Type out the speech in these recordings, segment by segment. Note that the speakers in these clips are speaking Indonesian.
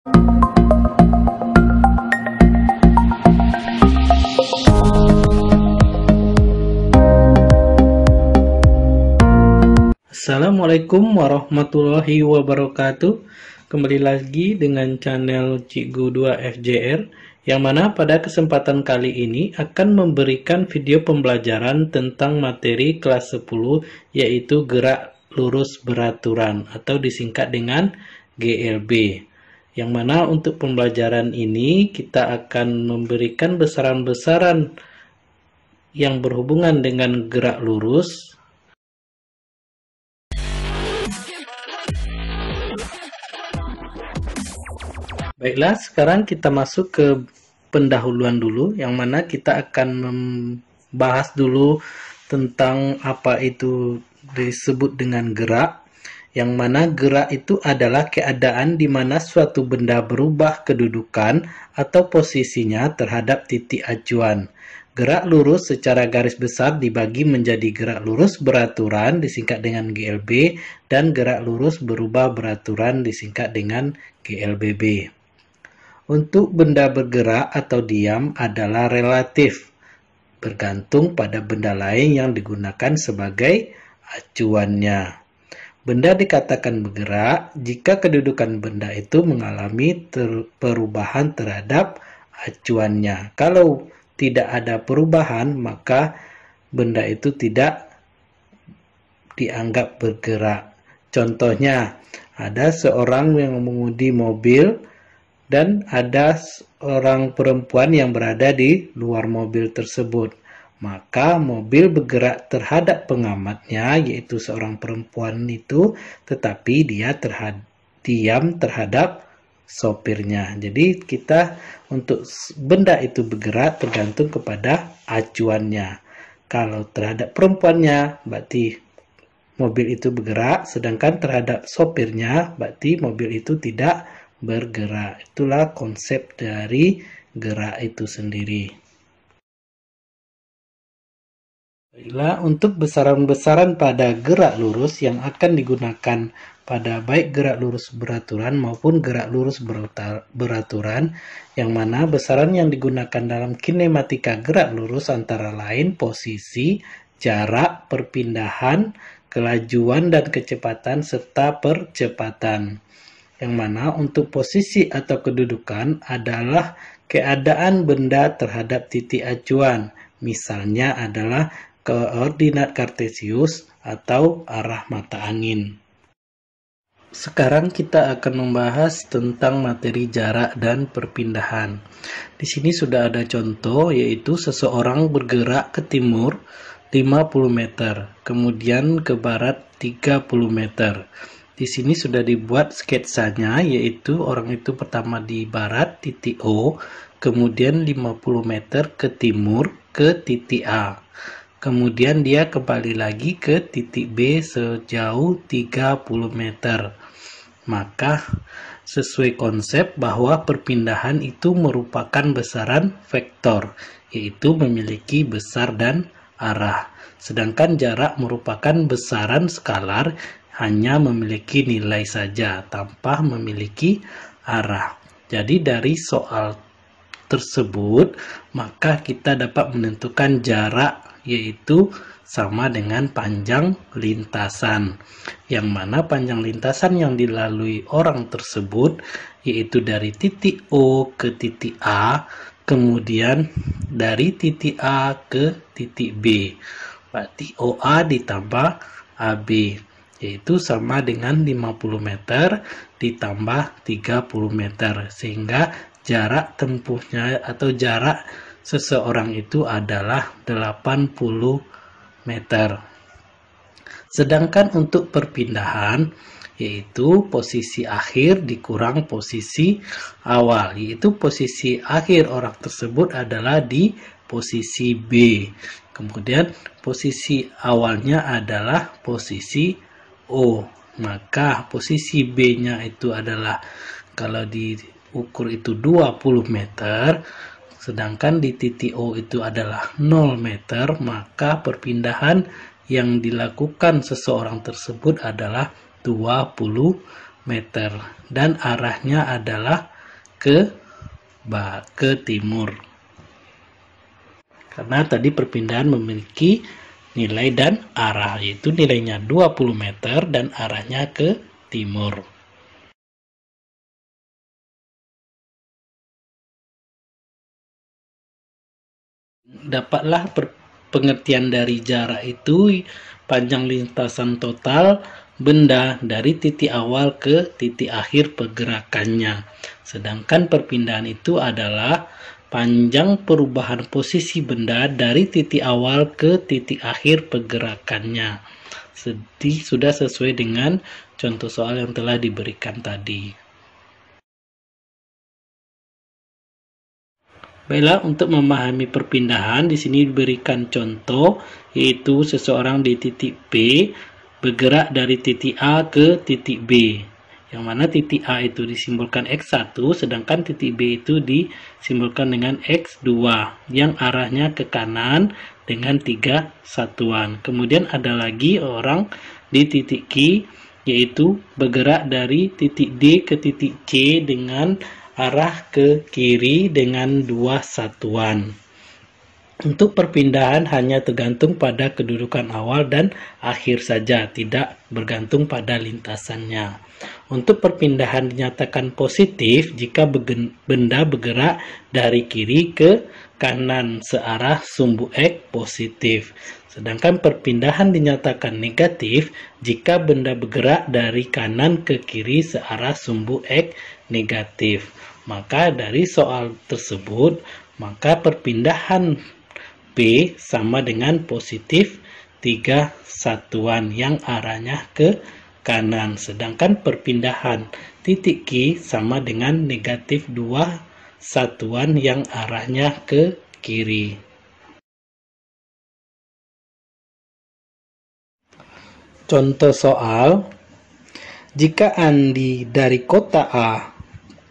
Assalamualaikum warahmatullahi wabarakatuh. Kembali lagi dengan channel Cikgu 2 FJR, yang mana pada kesempatan kali ini akan memberikan video pembelajaran tentang materi kelas 10, yaitu gerak lurus beraturan atau disingkat dengan GLB. Yang mana untuk pembelajaran ini kita akan memberikan besaran-besaran yang berhubungan dengan gerak lurus. Baiklah, sekarang kita masuk ke pendahuluan dulu, yang mana kita akan membahas dulu tentang apa itu disebut dengan gerak, yang mana gerak itu adalah keadaan di mana suatu benda berubah kedudukan atau posisinya terhadap titik acuan. Gerak lurus secara garis besar dibagi menjadi gerak lurus beraturan disingkat dengan GLB dan gerak lurus berubah beraturan disingkat dengan GLBB. Untuk benda bergerak atau diam adalah relatif, bergantung pada benda lain yang digunakan sebagai acuannya. Benda dikatakan bergerak jika kedudukan benda itu mengalami perubahan terhadap acuannya. Kalau tidak ada perubahan, maka benda itu tidak dianggap bergerak. Contohnya, ada seorang yang mengemudi mobil dan ada seorang perempuan yang berada di luar mobil tersebut. Maka mobil bergerak terhadap pengamatnya, yaitu seorang perempuan itu, tetapi dia diam terhadap sopirnya. Jadi kita untuk benda itu bergerak tergantung kepada acuannya. Kalau terhadap perempuannya, berarti mobil itu bergerak, sedangkan terhadap sopirnya, berarti mobil itu tidak bergerak. Itulah konsep dari gerak itu sendiri. Baiklah, untuk besaran-besaran pada gerak lurus yang akan digunakan pada baik gerak lurus beraturan maupun gerak lurus beraturan, yang mana besaran yang digunakan dalam kinematika gerak lurus antara lain posisi, jarak, perpindahan, kelajuan dan kecepatan, serta percepatan. Yang mana untuk posisi atau kedudukan adalah keadaan benda terhadap titik acuan. Misalnya adalah koordinat kartesius atau arah mata angin. Sekarang kita akan membahas tentang materi jarak dan perpindahan. Di sini sudah ada contoh, yaitu seseorang bergerak ke timur 50 meter, kemudian ke barat 30 meter. Di sini sudah dibuat sketsanya, yaitu orang itu pertama di barat titik O, kemudian 50 meter ke timur ke titik A. Kemudian dia kembali lagi ke titik B sejauh 30 meter. Maka sesuai konsep bahwa perpindahan itu merupakan besaran vektor, yaitu memiliki besar dan arah. Sedangkan jarak merupakan besaran skalar, hanya memiliki nilai saja tanpa memiliki arah. Jadi dari soal tersebut, maka kita dapat menentukan jarak, yaitu sama dengan panjang lintasan, yang mana panjang lintasan yang dilalui orang tersebut yaitu dari titik O ke titik A, kemudian dari titik A ke titik B, berarti OA ditambah AB, yaitu sama dengan 50 meter ditambah 30 meter, sehingga jarak tempuhnya atau jarak seseorang itu adalah 80 meter. Sedangkan untuk perpindahan, yaitu posisi akhir dikurang posisi awal, yaitu posisi akhir orang tersebut adalah di posisi B, kemudian posisi awalnya adalah posisi O. Maka posisi B-nya itu adalah, kalau diukur itu 20 meter, sedangkan di titik O itu adalah 0 meter, maka perpindahan yang dilakukan seseorang tersebut adalah 20 meter dan arahnya adalah ke timur. Karena tadi perpindahan memiliki nilai dan arah, yaitu nilainya 20 meter dan arahnya ke timur. Dapatlah pengertian dari jarak itu panjang lintasan total benda dari titik awal ke titik akhir pergerakannya. Sedangkan perpindahan itu adalah panjang perubahan posisi benda dari titik awal ke titik akhir pergerakannya. Jadi sudah sesuai dengan contoh soal yang telah diberikan tadi. Baiklah, untuk memahami perpindahan di sini diberikan contoh, yaitu seseorang di titik B bergerak dari titik A ke titik B, yang mana titik A itu disimbolkan X1, sedangkan titik B itu disimbolkan dengan X2 yang arahnya ke kanan dengan 3 satuan. Kemudian ada lagi orang di titik Q, yaitu bergerak dari titik D ke titik C dengan arah ke kiri dengan 2 satuan. Untuk perpindahan hanya tergantung pada kedudukan awal dan akhir saja, tidak bergantung pada lintasannya. Untuk perpindahan dinyatakan positif jika benda bergerak dari kiri ke kanan searah sumbu X positif. Sedangkan perpindahan dinyatakan negatif jika benda bergerak dari kanan ke kiri searah sumbu X negatif. Maka dari soal tersebut, maka perpindahan P sama dengan positif 3 satuan yang arahnya ke kanan. Sedangkan perpindahan titik Q sama dengan negatif 2 satuan yang arahnya ke kiri. Contoh soal, jika Andi dari kota A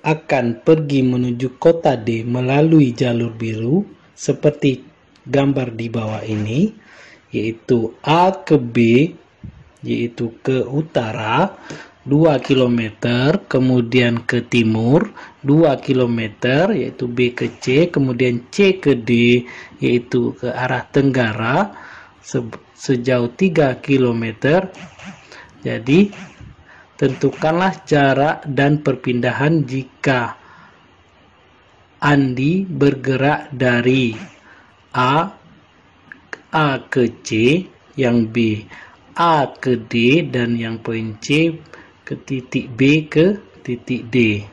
akan pergi menuju kota D melalui jalur biru seperti gambar di bawah ini, yaitu A ke B, yaitu ke utara 2 km, kemudian ke timur 2 km, yaitu B ke C, kemudian C ke D, yaitu ke arah tenggara sejauh 3 km. Jadi tentukanlah jarak dan perpindahan jika Andi bergerak dari A ke C, yang B A ke D, dan yang poin C ke titik B ke titik D.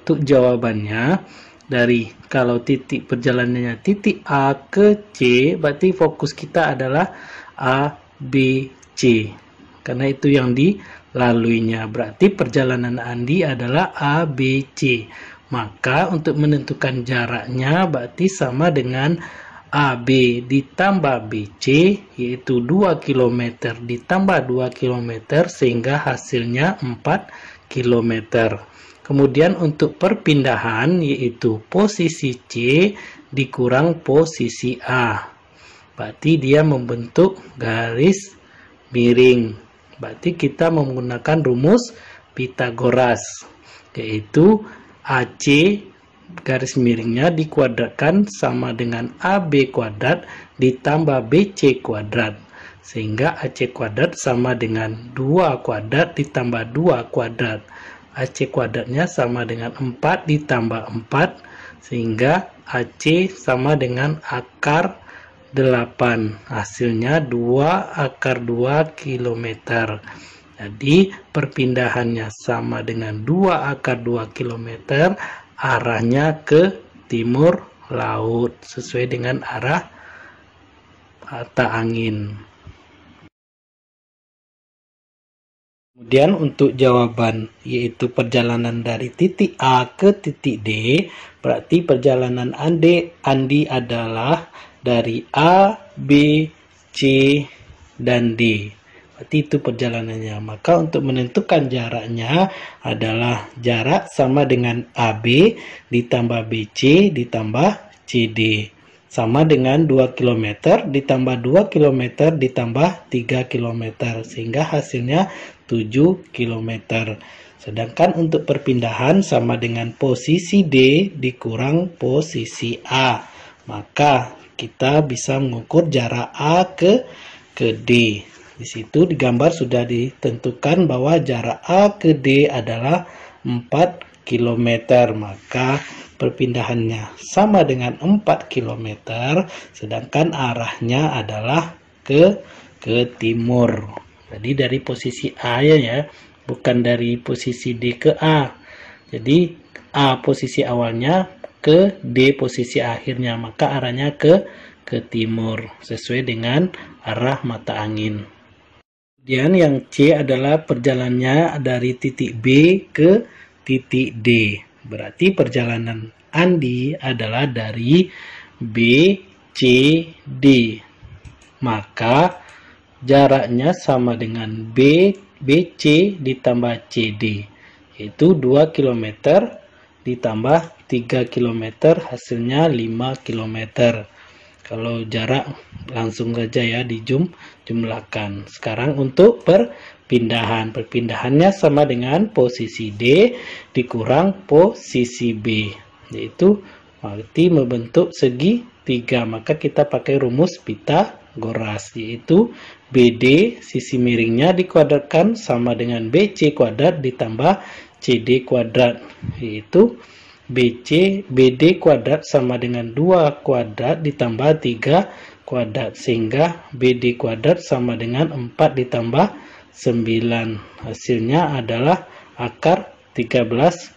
Untuk jawabannya, dari kalau titik perjalanannya titik A ke C, berarti fokus kita adalah A, B, C. Karena itu yang dilaluinya. Berarti perjalanan Andi adalah A, B, C. Maka untuk menentukan jaraknya berarti sama dengan AB ditambah BC, yaitu 2 km ditambah 2 km sehingga hasilnya 4 km. Kemudian untuk perpindahan yaitu posisi C dikurang posisi A. Berarti dia membentuk garis miring. Berarti kita menggunakan rumus Pythagoras, yaitu AC garis miringnya dikuadratkan sama dengan AB kuadrat ditambah BC kuadrat, sehingga AC kuadrat sama dengan 2 kuadrat ditambah 2 kuadrat. AC kuadratnya sama dengan 4 ditambah 4, sehingga AC sama dengan akar 8. Hasilnya 2 akar 2 km. Jadi perpindahannya sama dengan 2 akar 2 km, arahnya ke timur laut sesuai dengan arah mata angin. Kemudian untuk jawaban yaitu perjalanan dari titik A ke titik D, berarti perjalanan Andi adalah dari A, B, C, dan D. Berarti itu perjalanannya. Maka untuk menentukan jaraknya adalah jarak sama dengan AB ditambah BC ditambah CD. sama dengan 2 km ditambah 2 km ditambah 3 km, sehingga hasilnya 7 km. Sedangkan untuk perpindahan sama dengan posisi D dikurang posisi A. Maka kita bisa mengukur jarak A ke D. Di situ di gambar sudah ditentukan bahwa jarak A ke D adalah 4 km. Maka perpindahannya sama dengan 4 km, sedangkan arahnya adalah ke timur. Jadi dari posisi A ya, bukan dari posisi D ke A. Jadi A posisi awalnya ke D posisi akhirnya, maka arahnya ke timur sesuai dengan arah mata angin. Kemudian yang C adalah perjalanannya dari titik B ke titik D. Berarti perjalanan Andi adalah dari B, C, D. Maka jaraknya sama dengan BC ditambah CD. Yaitu 2 km ditambah 3 km hasilnya 5 km. Kalau jarak langsung saja ya dijumlahkan. Sekarang untuk perpindahannya sama dengan posisi D dikurang posisi B, yaitu berarti membentuk segitiga. Maka kita pakai rumus Pitagoras, yaitu BD sisi miringnya dikuadratkan sama dengan BC kuadrat ditambah CD kuadrat, yaitu BD kuadrat sama dengan 2 kuadrat ditambah 3 kuadrat, sehingga BD kuadrat sama dengan 4 ditambah 9. Hasilnya adalah akar 13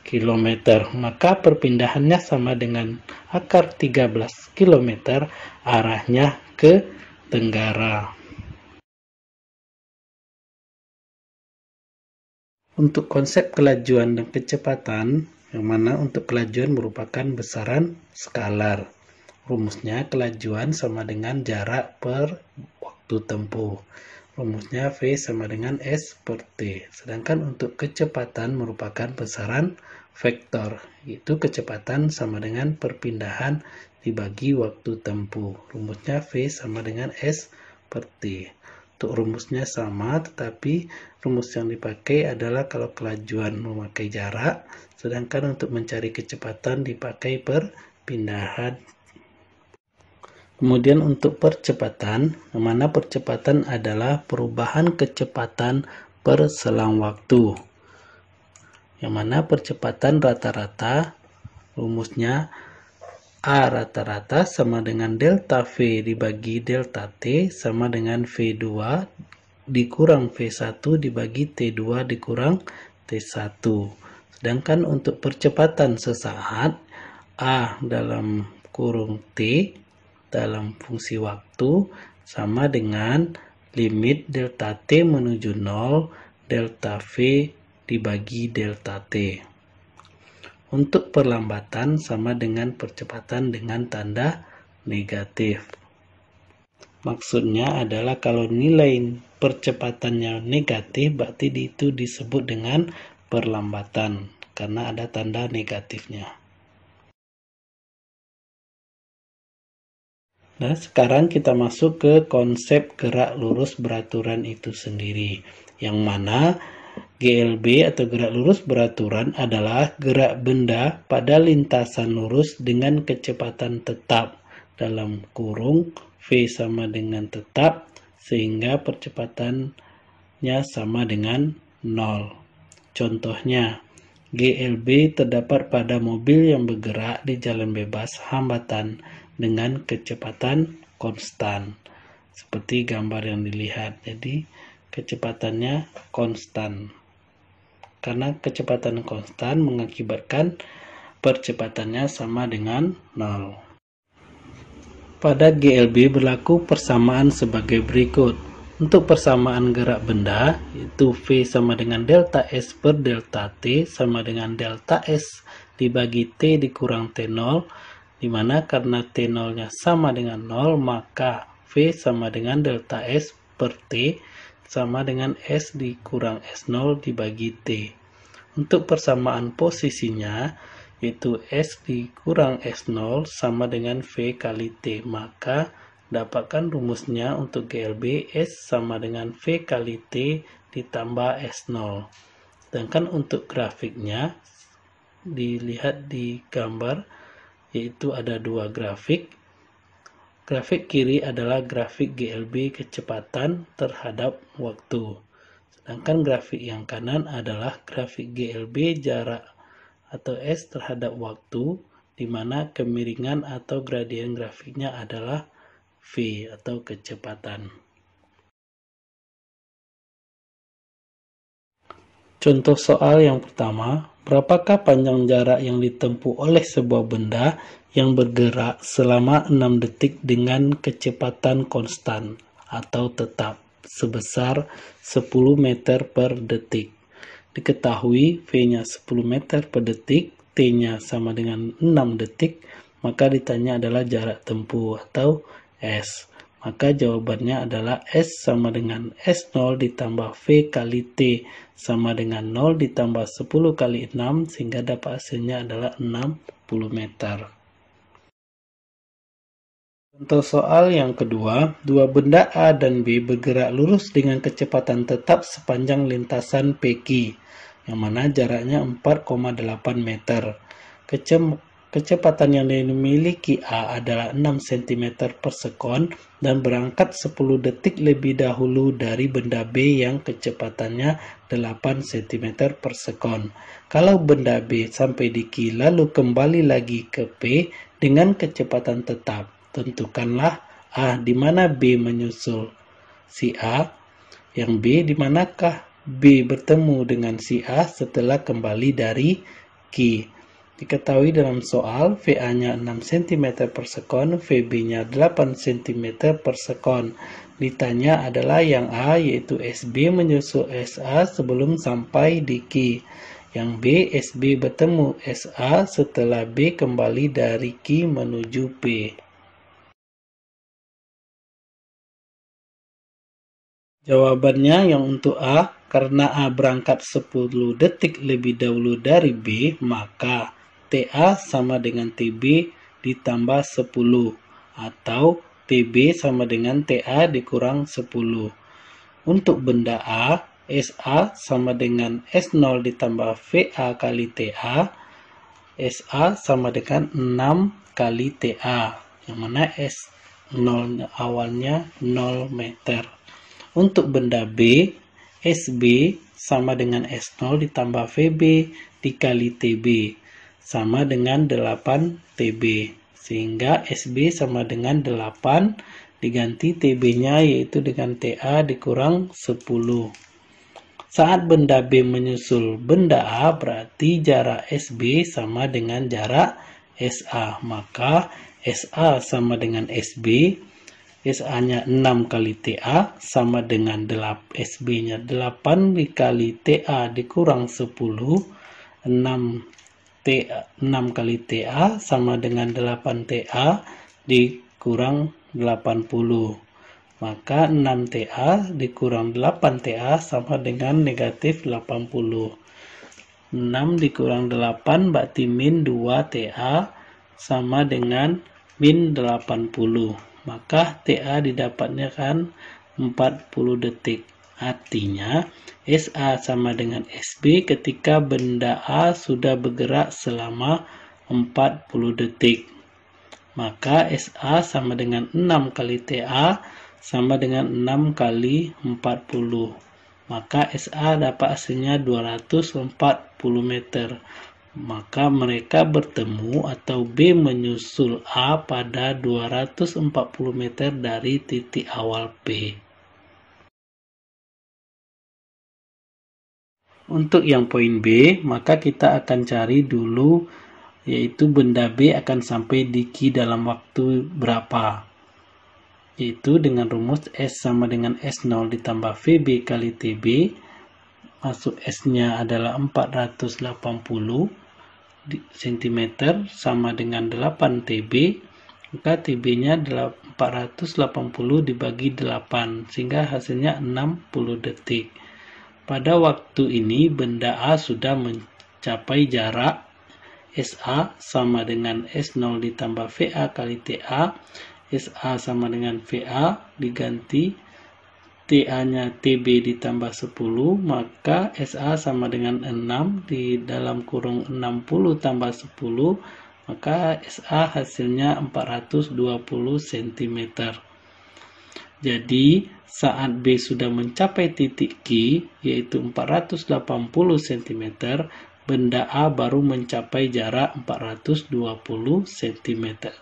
km. Maka perpindahannya sama dengan akar 13 km, arahnya ke tenggara. Untuk konsep kelajuan dan kecepatan, yang mana untuk kelajuan merupakan besaran skalar. Rumusnya kelajuan sama dengan jarak per waktu tempuh. Rumusnya V sama dengan S per T. Sedangkan untuk kecepatan merupakan besaran vektor, yaitu kecepatan sama dengan perpindahan dibagi waktu tempuh. Rumusnya V sama dengan S per T. Untuk rumusnya sama, tetapi rumus yang dipakai adalah kalau kelajuan memakai jarak, sedangkan untuk mencari kecepatan dipakai perpindahan. Kemudian untuk percepatan, mana percepatan adalah perubahan kecepatan per selang waktu. Yang mana percepatan rata-rata, rumusnya A rata-rata sama dengan delta V dibagi delta T sama dengan V2 dikurang V1 dibagi T2 dikurang T1. Sedangkan untuk percepatan sesaat, A dalam kurung T dalam fungsi waktu sama dengan limit delta T menuju 0 delta V dibagi delta T. Untuk perlambatan sama dengan percepatan dengan tanda negatif. Maksudnya adalah kalau nilai percepatannya negatif, berarti itu disebut dengan perlambatan karena ada tanda negatifnya. Nah, sekarang kita masuk ke konsep gerak lurus beraturan itu sendiri, yang mana GLB atau gerak lurus beraturan adalah gerak benda pada lintasan lurus dengan kecepatan tetap dalam kurung V sama dengan tetap, sehingga percepatannya sama dengan 0. Contohnya, GLB terdapat pada mobil yang bergerak di jalan bebas hambatan dengan kecepatan konstan. Seperti gambar yang dilihat. Jadi, kecepatannya konstan. Karena kecepatan konstan mengakibatkan percepatannya sama dengan 0. Pada GLB berlaku persamaan sebagai berikut. Untuk persamaan gerak benda, yaitu V sama dengan delta S per delta T sama dengan delta S dibagi T dikurang T0, di mana karena T0-nya sama dengan 0, maka V sama dengan delta S per T sama dengan S dikurang S0 dibagi T. Untuk persamaan posisinya, yaitu S dikurang S0 sama dengan V kali T. Maka dapatkan rumusnya untuk GLB, S sama dengan V kali T ditambah S0. Sedangkan untuk grafiknya, dilihat di gambar, yaitu ada dua grafik. Grafik kiri adalah grafik GLB kecepatan terhadap waktu. Sedangkan grafik yang kanan adalah grafik GLB jarak atau S terhadap waktu, di mana kemiringan atau gradien grafiknya adalah V atau kecepatan. Contoh soal yang pertama, berapakah panjang jarak yang ditempuh oleh sebuah benda yang bergerak selama 6 detik dengan kecepatan konstan atau tetap sebesar 10 meter per detik. Diketahui V-nya 10 meter per detik, T-nya sama dengan 6 detik, maka ditanya adalah jarak tempuh atau S. Maka jawabannya adalah S sama dengan S0 ditambah V kali T sama dengan 0 ditambah 10 kali 6, sehingga dapat hasilnya adalah 60 meter. Contoh soal yang kedua, dua benda A dan B bergerak lurus dengan kecepatan tetap sepanjang lintasan PQ, yang mana jaraknya 4,8 meter. Kecepatan yang dimiliki A adalah 6 cm per sekon dan berangkat 10 detik lebih dahulu dari benda B yang kecepatannya 8 cm per sekon. Kalau benda B sampai di Q lalu kembali lagi ke P dengan kecepatan tetap, tentukanlah A di mana B menyusul si A, yang B di manakah B bertemu dengan si A setelah kembali dari Q. Diketahui dalam soal VA-nya 6 cm per sekon, VB-nya 8 cm per sekon. Ditanya adalah yang A, yaitu SB menyusul SA sebelum sampai di Q. Yang B, SB bertemu SA setelah B kembali dari Q menuju P. Jawabannya yang untuk A, karena A berangkat 10 detik lebih dahulu dari B, maka TA sama dengan TB ditambah 10, atau TB sama dengan TA dikurang 10. Untuk benda A, SA sama dengan S0 ditambah VA kali TA, SA sama dengan 6 kali TA, yang mana S0 awalnya 0 meter. Untuk benda B, SB sama dengan S0 ditambah VB dikali TB, sama dengan 8 TB. Sehingga SB sama dengan 8, diganti TB-nya yaitu dengan TA dikurang 10. Saat benda B menyusul benda A, berarti jarak SB sama dengan jarak SA. Maka SA sama dengan SB, SA-nya 6 kali TA sama dengan SB-nya 8 dikali TA dikurang 10. 6 kali TA sama dengan 8 TA dikurang 80. Maka 6 TA dikurang 8 TA sama dengan negatif 80. 6 dikurang 8 berarti min 2 TA sama dengan min 80. Maka TA didapatnya kan 40 detik. Artinya SA sama dengan SB ketika benda A sudah bergerak selama 40 detik. Maka SA sama dengan 6 kali TA sama dengan 6 kali 40. Maka SA dapat hasilnya 240 meter. Maka mereka bertemu atau B menyusul A pada 240 meter dari titik awal P. Untuk yang poin B, maka kita akan cari dulu, yaitu benda B akan sampai di Q dalam waktu berapa. Yaitu dengan rumus S sama dengan S0 ditambah VB kali TB, masuk S-nya adalah 480 cm sama dengan 8 TB, maka TB-nya 480 dibagi 8, sehingga hasilnya 60 detik. Pada waktu ini benda A sudah mencapai jarak SA sama dengan S0 ditambah VA kali TA. SA sama dengan VA diganti TA-nya TB ditambah 10, maka SA sama dengan 6 di dalam kurung 60 tambah 10, maka SA hasilnya 420 cm. Jadi, saat B sudah mencapai titik Q, yaitu 480 cm, benda A baru mencapai jarak 420 cm.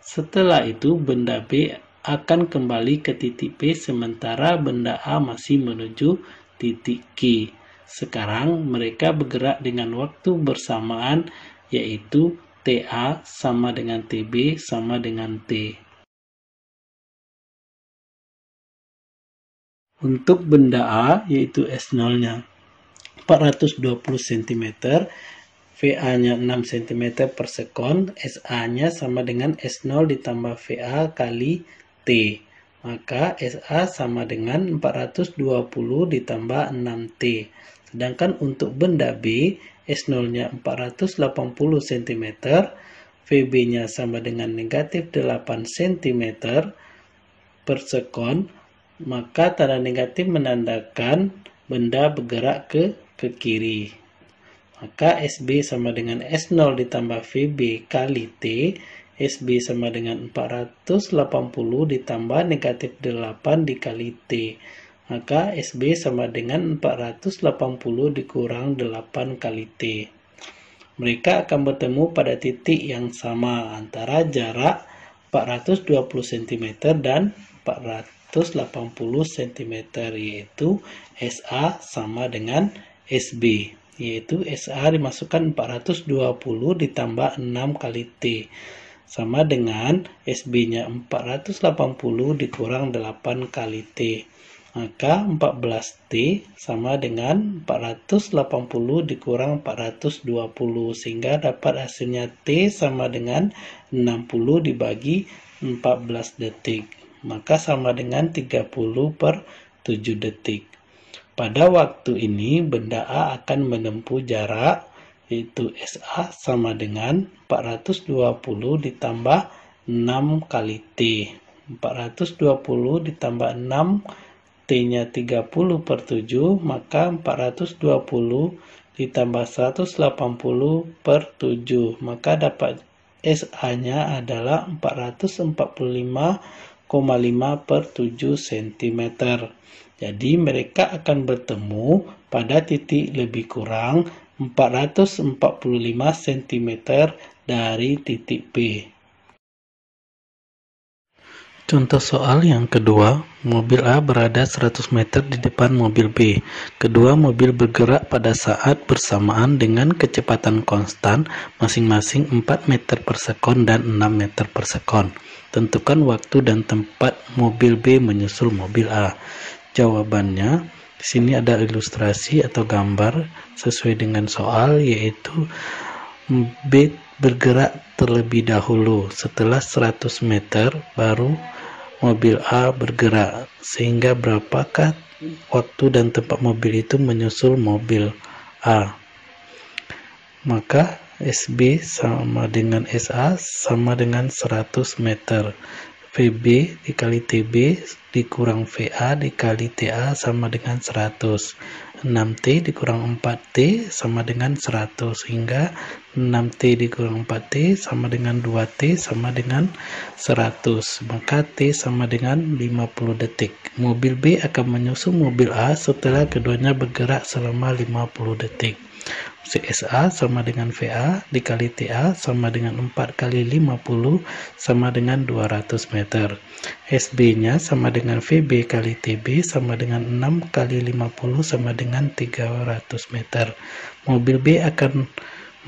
Setelah itu, benda B akan kembali ke titik P sementara benda A masih menuju titik Q. Sekarang mereka bergerak dengan waktu bersamaan, yaitu TA sama dengan TB sama dengan T. Untuk benda A, yaitu S0-nya 420 cm, VA-nya 6 cm per sekon, SA-nya sama dengan S0 ditambah VA kali T. Maka SA sama dengan 420 ditambah 6T. Sedangkan untuk benda B, S0-nya 480 cm, VB-nya sama dengan negatif 8 cm per sekon, maka tanda negatif menandakan benda bergerak ke kiri. Maka SB sama dengan S0 ditambah VB kali T. SB sama dengan 480 ditambah negatif 8 dikali T. Maka SB sama dengan 480 dikurang 8 kali T. Mereka akan bertemu pada titik yang sama antara jarak 420 cm dan 480 cm, yaitu SA sama dengan SB. Yaitu SA dimasukkan 420 ditambah 6 kali T sama dengan SB-nya 480 dikurang 8 kali T. Maka 14T sama dengan 480 dikurang 420, sehingga dapat hasilnya T sama dengan 60 dibagi 14 detik. Maka sama dengan 30 per 7 detik. Pada waktu ini, benda A akan menempuh jarak, yaitu SA sama dengan 420 ditambah 6 kali T. 420 ditambah 6, T-nya 30 per 7, maka 420 ditambah 180 per 7. Maka dapat SA-nya adalah 445,5 per 7 cm. Jadi mereka akan bertemu pada titik lebih kurang 445 cm dari titik P. Contoh soal yang kedua, mobil A berada 100 meter di depan mobil B. Kedua mobil bergerak pada saat bersamaan dengan kecepatan konstan masing-masing 4 meter per sekon dan 6 meter per sekon. Tentukan waktu dan tempat mobil B menyusul mobil A. Jawabannya, di sini ada ilustrasi atau gambar sesuai dengan soal, yaitu B bergerak terlebih dahulu. Setelah 100 meter baru mobil A bergerak. Sehingga berapakah waktu dan tempat mobil itu menyusul mobil A? Maka SB sama dengan SA sama dengan 100 meter. VB dikali TB dikurang VA dikali TA sama dengan 100. 6T dikurang 4T sama dengan 100. Sehingga 6T dikurang 4T sama dengan 2T sama dengan 100. Maka T sama dengan 50 detik. Mobil B akan menyusul mobil A setelah keduanya bergerak selama 50 detik. SA sama dengan VA dikali TA sama dengan 4 kali 50 sama dengan 200 meter. SB-nya sama dengan VB kali TB sama dengan 6 kali 50 sama dengan 300 meter. Mobil B akan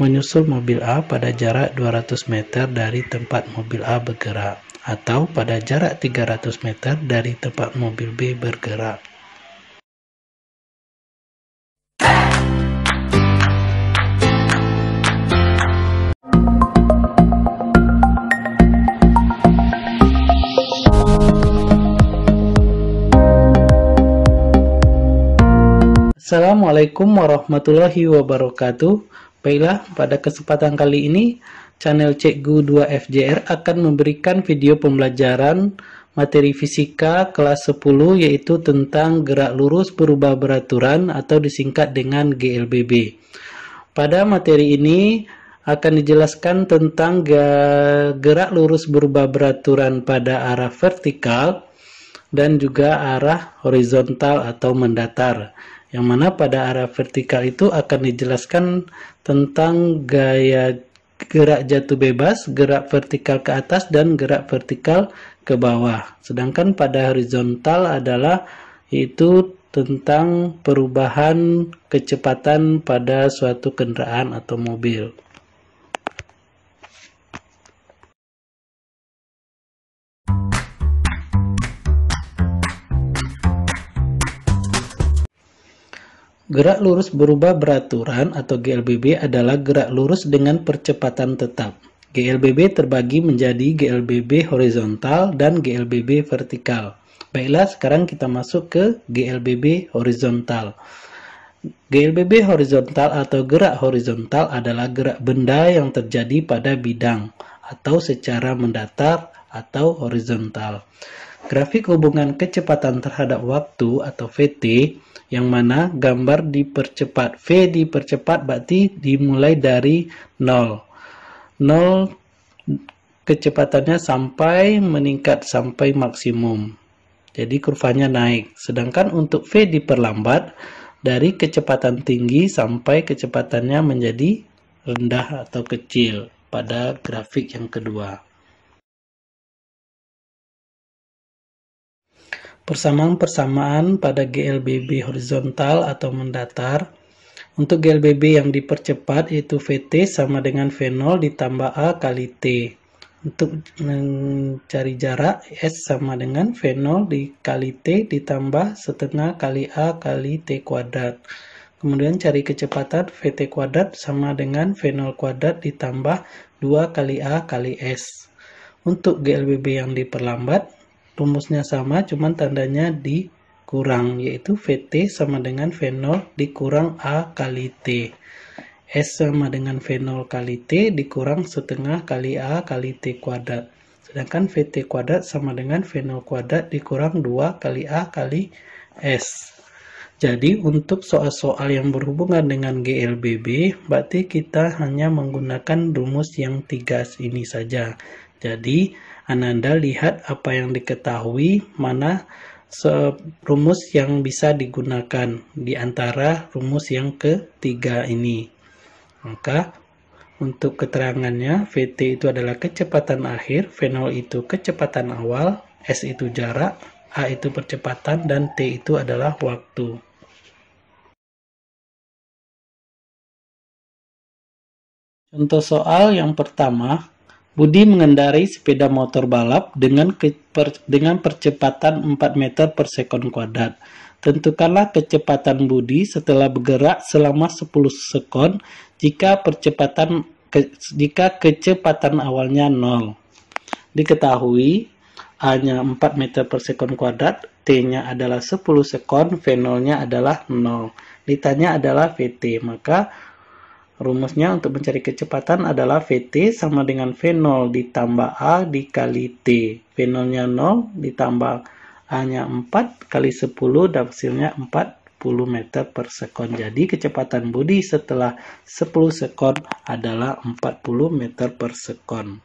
menyusul mobil A pada jarak 200 meter dari tempat mobil A bergerak, atau pada jarak 300 meter dari tempat mobil B bergerak. Assalamualaikum warahmatullahi wabarakatuh. Baiklah, pada kesempatan kali ini, channel Cikgu 2FJR akan memberikan video pembelajaran materi fisika kelas 10 yaitu tentang gerak lurus berubah beraturan atau disingkat dengan GLBB. Pada materi ini akan dijelaskan tentang gerak lurus berubah beraturan pada arah vertikal dan juga arah horizontal atau mendatar. Yang mana pada arah vertikal itu akan dijelaskan tentang gaya gerak jatuh bebas, gerak vertikal ke atas, dan gerak vertikal ke bawah. Sedangkan pada horizontal adalah yaitu tentang perubahan kecepatan pada suatu kendaraan atau mobil. Gerak lurus berubah beraturan atau GLBB adalah gerak lurus dengan percepatan tetap. GLBB terbagi menjadi GLBB horizontal dan GLBB vertikal. Baiklah, sekarang kita masuk ke GLBB horizontal. GLBB horizontal atau gerak horizontal adalah gerak benda yang terjadi pada bidang atau secara mendatar atau horizontal. Grafik hubungan kecepatan terhadap waktu atau VT yang mana gambar dipercepat. V dipercepat berarti dimulai dari 0. 0 kecepatannya sampai meningkat sampai maksimum. Jadi kurvanya naik. Sedangkan untuk V diperlambat dari kecepatan tinggi sampai kecepatannya menjadi rendah atau kecil pada grafik yang kedua. Persamaan-persamaan pada GLBB horizontal atau mendatar. Untuk GLBB yang dipercepat yaitu VT sama dengan V0 ditambah A kali T. Untuk mencari jarak S sama dengan V0 dikali T ditambah setengah kali A kali T kuadrat. Kemudian cari kecepatan VT kuadrat sama dengan V0 kuadrat ditambah 2 kali A kali S. Untuk GLBB yang diperlambat, rumusnya sama, cuman tandanya dikurang, yaitu VT sama dengan V0 dikurang A kali T. S sama dengan V0 kali T dikurang setengah kali A kali T kuadrat. Sedangkan VT kuadrat sama dengan V0 kuadrat dikurang 2 kali A kali S. Jadi untuk soal-soal yang berhubungan dengan GLBB, berarti kita hanya menggunakan rumus yang 3 ini saja. Jadi Ananda lihat apa yang diketahui, mana rumus yang bisa digunakan di antara rumus yang ketiga ini. Maka untuk keterangannya, VT itu adalah kecepatan akhir, V0 itu kecepatan awal, S itu jarak, A itu percepatan, dan T itu adalah waktu. Contoh soal yang pertama, Budi mengendarai sepeda motor balap dengan percepatan 4 meter per sekon kuadrat. Tentukanlah kecepatan Budi setelah bergerak selama 10 sekon jika kecepatan awalnya 0. Diketahui A-nya 4 meter per sekon kuadrat, T-nya adalah 10 sekon, V0-nya adalah 0. Ditanya adalah VT, maka rumusnya untuk mencari kecepatan adalah VT sama dengan V0 ditambah A dikali T. V0-nya 0 ditambah A-nya 4 kali 10 dan hasilnya 40 meter per sekon. Jadi kecepatan Budi setelah 10 sekon adalah 40 meter per sekon.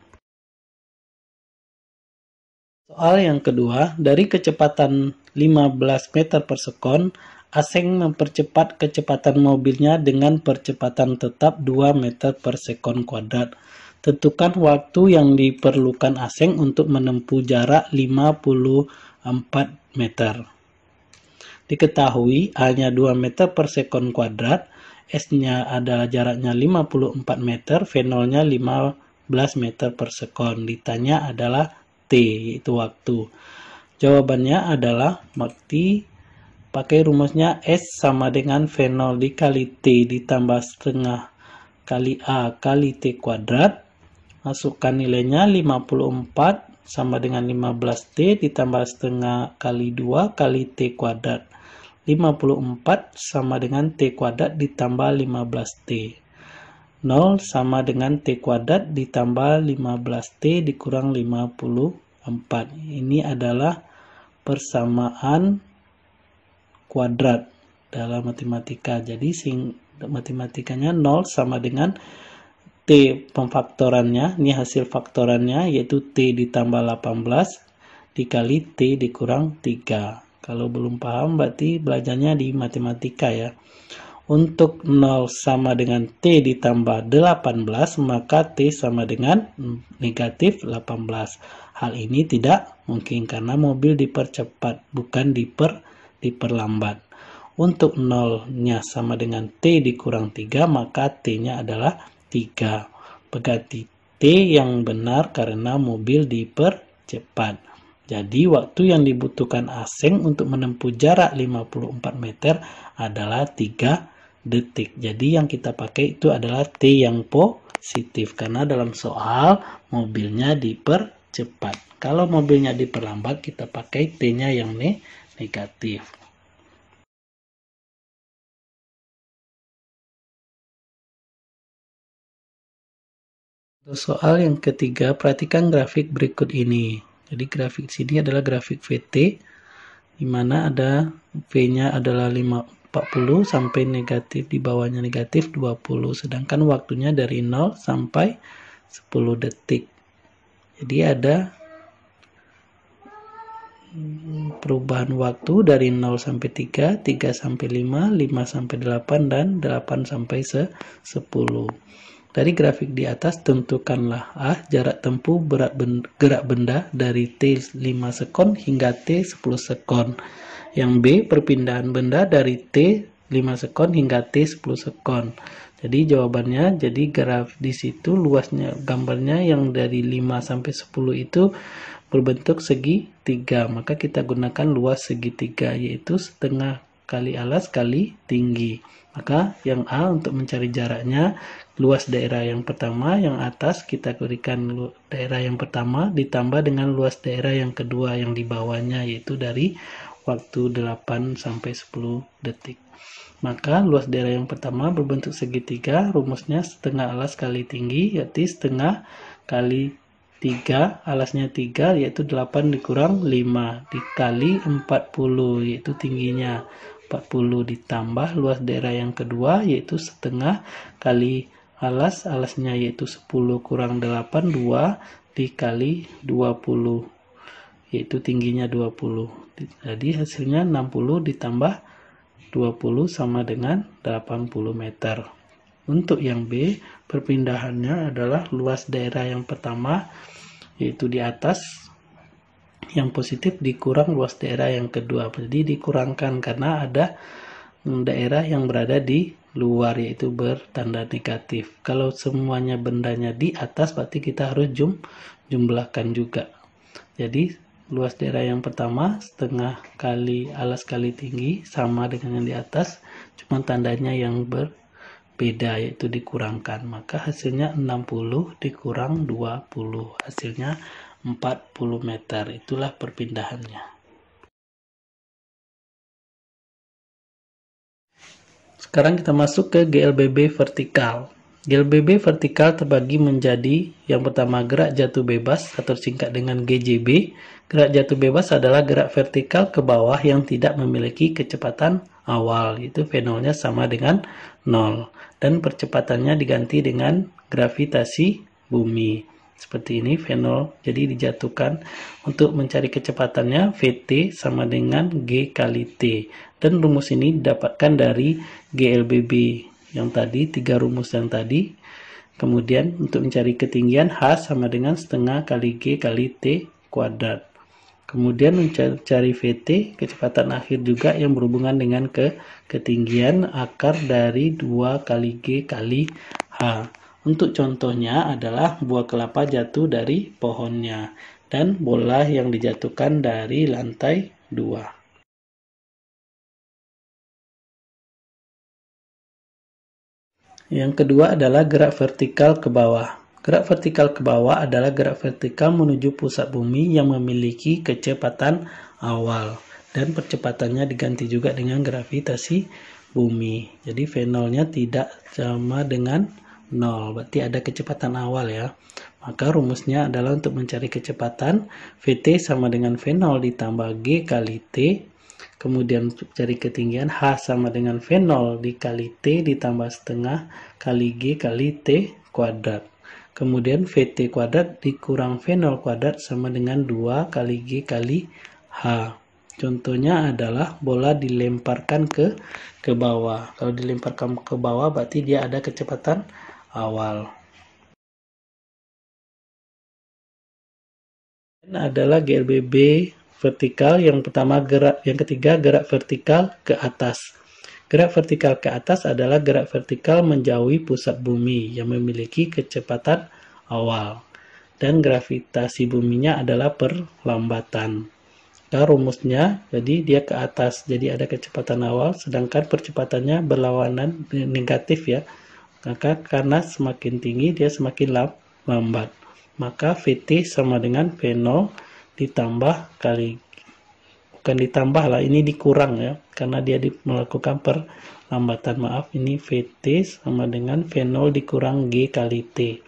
Soal yang kedua, dari kecepatan 15 meter per sekon, Aseng mempercepat kecepatan mobilnya dengan percepatan tetap 2 meter per sekon kuadrat. Tentukan waktu yang diperlukan Aseng untuk menempuh jarak 54 meter. Diketahui A-nya 2 meter per sekon kuadrat, S-nya adalah jaraknya 54 meter, V0-nya 15 meter per sekon. Ditanya adalah T, yaitu waktu. Jawabannya adalah pakai rumusnya S sama dengan V0 dikali T ditambah setengah kali A kali T kuadrat. Masukkan nilainya 54 sama dengan 15T ditambah setengah kali 2 kali T kuadrat. 54 sama dengan T kuadrat ditambah 15T. 0 sama dengan T kuadrat ditambah 15T dikurang 54. Ini adalah persamaan kuadrat dalam matematika. Jadi matematikanya 0 sama dengan T pemfaktorannya, ini hasil faktorannya yaitu T ditambah 18 dikali T dikurang 3. Kalau belum paham berarti belajarnya di matematika ya. Untuk 0 sama dengan T ditambah 18, maka T sama dengan negatif 18. Hal ini tidak mungkin karena mobil dipercepat, bukan diperlambat. Untuk 0-nya sama dengan T dikurang 3, maka T-nya adalah 3. Berarti T yang benar karena mobil dipercepat. Jadi waktu yang dibutuhkan Aseng untuk menempuh jarak 54 meter adalah 3 detik. Jadi yang kita pakai itu adalah T yang positif karena dalam soal mobilnya dipercepat. Kalau mobilnya diperlambat kita pakai T-nya yang negatif. Untuk soal yang ketiga, perhatikan grafik berikut ini. Jadi grafik sini adalah grafik VT di mana ada V-nya adalah 40 sampai negatif, di bawahnya negatif 20, sedangkan waktunya dari 0 sampai 10 detik. Jadi ada perubahan waktu dari 0 sampai 3, 3 sampai 5, 5 sampai 8, dan 8 sampai 10. Dari grafik di atas tentukanlah A, jarak tempuh gerak benda dari T 5 sekon hingga T 10 sekon. Yang B, perpindahan benda dari T 5 sekon hingga T 10 sekon. Jadi jawabannya, jadi graf di situ luasnya gambarnya yang dari 5 sampai 10 itu berbentuk segitiga. Maka kita gunakan luas segitiga yaitu setengah kali alas kali tinggi. Maka yang A untuk mencari jaraknya, luas daerah yang pertama, yang atas kita berikan daerah yang pertama ditambah dengan luas daerah yang kedua yang di bawahnya yaitu dari waktu 8 sampai 10 detik. Maka luas daerah yang pertama berbentuk segitiga, rumusnya setengah alas kali tinggi yaitu setengah kali 3, alasnya 3 yaitu 8 dikurang 5 dikali 40 yaitu tingginya 40 ditambah luas daerah yang kedua yaitu setengah kali alasnya yaitu 10 kurang 8, 2 dikali 20 yaitu tingginya 20. Jadi hasilnya 60 ditambah 20 sama dengan 80 meter. Untuk yang B, perpindahannya adalah luas daerah yang pertama yaitu di atas yang positif dikurang luas daerah yang kedua. Jadi dikurangkan karena ada daerah yang berada di luar yaitu bertanda negatif. Kalau semuanya bendanya di atas berarti kita harus jumlahkan juga. Jadi luas daerah yang pertama setengah kali alas kali tinggi sama dengan yang di atas, cuma tandanya yang berbeda yaitu dikurangkan. Maka hasilnya 60 dikurang 20, hasilnya 40 meter. Itulah perpindahannya. Sekarang kita masuk ke GLBB vertikal. GLBB vertikal terbagi menjadi yang pertama gerak jatuh bebas atau singkat dengan GJB. Gerak jatuh bebas adalah gerak vertikal ke bawah yang tidak memiliki kecepatan awal, yaitu V0-nya sama dengan 0. Dan percepatannya diganti dengan gravitasi bumi. Seperti ini V0, jadi dijatuhkan. Untuk mencari kecepatannya VT sama dengan G kali T. Dan rumus ini didapatkan dari GLBB yang tadi, 3 rumus yang tadi. Kemudian untuk mencari ketinggian H sama dengan setengah kali G kali T kuadrat. Kemudian mencari VT, kecepatan akhir juga yang berhubungan dengan ketinggian akar dari 2 kali G kali H. Untuk contohnya adalah buah kelapa jatuh dari pohonnya dan bola yang dijatuhkan dari lantai 2. Yang kedua adalah gerak vertikal ke bawah. Gerak vertikal ke bawah adalah gerak vertikal menuju pusat bumi yang memiliki kecepatan awal. Dan percepatannya diganti juga dengan gravitasi bumi. Jadi V0-nya tidak sama dengan 0. Berarti ada kecepatan awal ya. Maka rumusnya adalah untuk mencari kecepatan Vt sama dengan V0 ditambah G kali T. Kemudian untuk cari ketinggian H sama dengan V0 dikali T ditambah setengah kali G kali T kuadrat. Kemudian Vt kuadrat dikurang V0 kuadrat sama dengan 2 kali G kali H. Contohnya adalah bola dilemparkan ke bawah. Kalau dilemparkan ke bawah berarti dia ada kecepatan awal. Dan adalah GLBB vertikal, yang pertama gerak, yang ketiga gerak vertikal ke atas. Gerak vertikal ke atas adalah gerak vertikal menjauhi pusat bumi yang memiliki kecepatan awal. Dan gravitasi buminya adalah perlambatan. Nah, rumusnya, jadi dia ke atas, jadi ada kecepatan awal, sedangkan percepatannya berlawanan negatif ya. Maka karena semakin tinggi dia semakin lambat. Maka Vt sama dengan V0 ditambah kali, bukan ditambah lah, ini dikurang ya, karena dia melakukan perlambatan, maaf, ini Vt sama dengan V0 dikurang G kali T.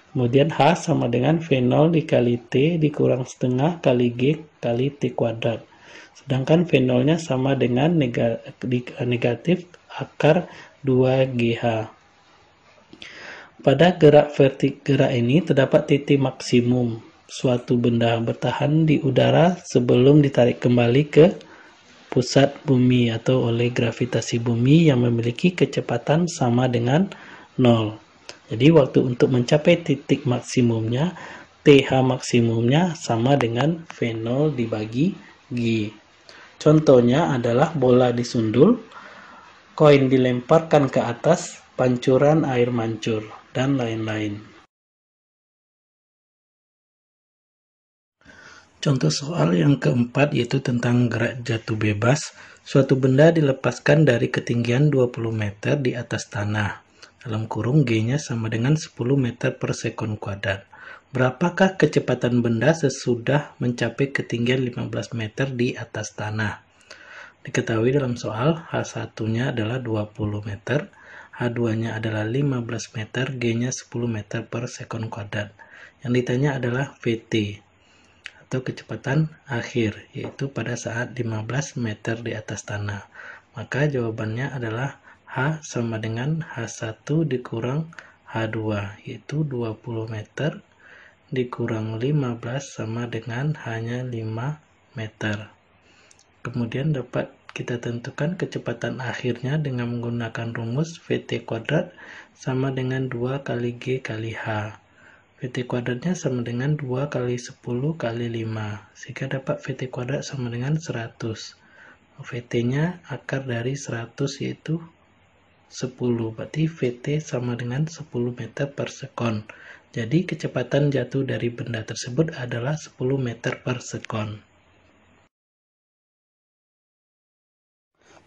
Kemudian H sama dengan V0 dikali T dikurang setengah kali G kali T kuadrat. Sedangkan V0-nya sama dengan negatif akar 2GH. Pada gerak ini terdapat titik maksimum. Suatu benda bertahan di udara sebelum ditarik kembali ke pusat bumi atau oleh gravitasi bumi yang memiliki kecepatan sama dengan 0. Jadi waktu untuk mencapai titik maksimumnya, TH maksimumnya sama dengan V0 dibagi G. Contohnya adalah bola disundul, koin dilemparkan ke atas, pancuran air mancur, dan lain-lain. Contoh soal yang keempat yaitu tentang gerak jatuh bebas. Suatu benda dilepaskan dari ketinggian 20 meter di atas tanah. Dalam kurung G-nya sama dengan 10 meter per sekon kuadrat. Berapakah kecepatan benda sesudah mencapai ketinggian 15 meter di atas tanah? Diketahui dalam soal H1-nya adalah 20 meter, H2-nya adalah 15 meter, G-nya 10 meter per sekon kuadrat. Yang ditanya adalah Vt atau kecepatan akhir, yaitu pada saat 15 meter di atas tanah. Maka jawabannya adalah H sama dengan H1 dikurang H2, yaitu 20 meter dikurang 15 sama dengan hanya 5 meter. Kemudian dapat kita tentukan kecepatan akhirnya dengan menggunakan rumus Vt kuadrat sama dengan 2 kali G kali H. Vt kuadratnya sama dengan 2 kali 10 kali 5, sehingga dapat Vt kuadrat sama dengan 100. Vt-nya akar dari 100 yaitu 10, berarti Vt sama dengan 10 meter per sekon. Jadi kecepatan jatuh dari benda tersebut adalah 10 meter per sekon.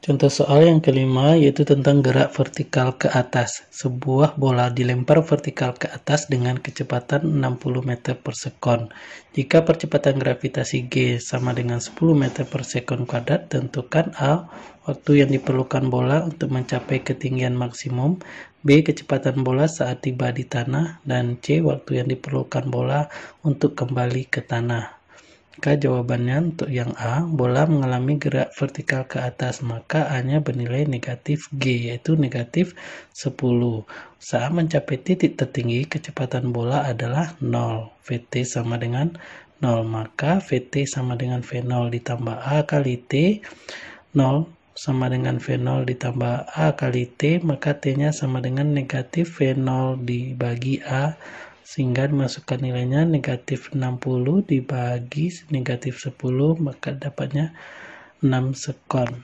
Contoh soal yang kelima yaitu tentang gerak vertikal ke atas. Sebuah bola dilempar vertikal ke atas dengan kecepatan 60 meter per sekon. Jika percepatan gravitasi G sama dengan 10 meter per sekon kuadrat, tentukan A. Waktu yang diperlukan bola untuk mencapai ketinggian maksimum, B. Kecepatan bola saat tiba di tanah, dan C. Waktu yang diperlukan bola untuk kembali ke tanah. Maka jawabannya untuk yang A, bola mengalami gerak vertikal ke atas, maka A-nya bernilai negatif G, yaitu negatif 10. Saat mencapai titik tertinggi, kecepatan bola adalah 0. Vt sama dengan 0, maka Vt sama dengan V0 ditambah A kali T, 0 sama dengan V0 ditambah A kali T, maka T-nya sama dengan negatif V0 dibagi A, sehingga dimasukkan nilainya negatif 60 dibagi negatif 10, maka dapatnya 6 sekon.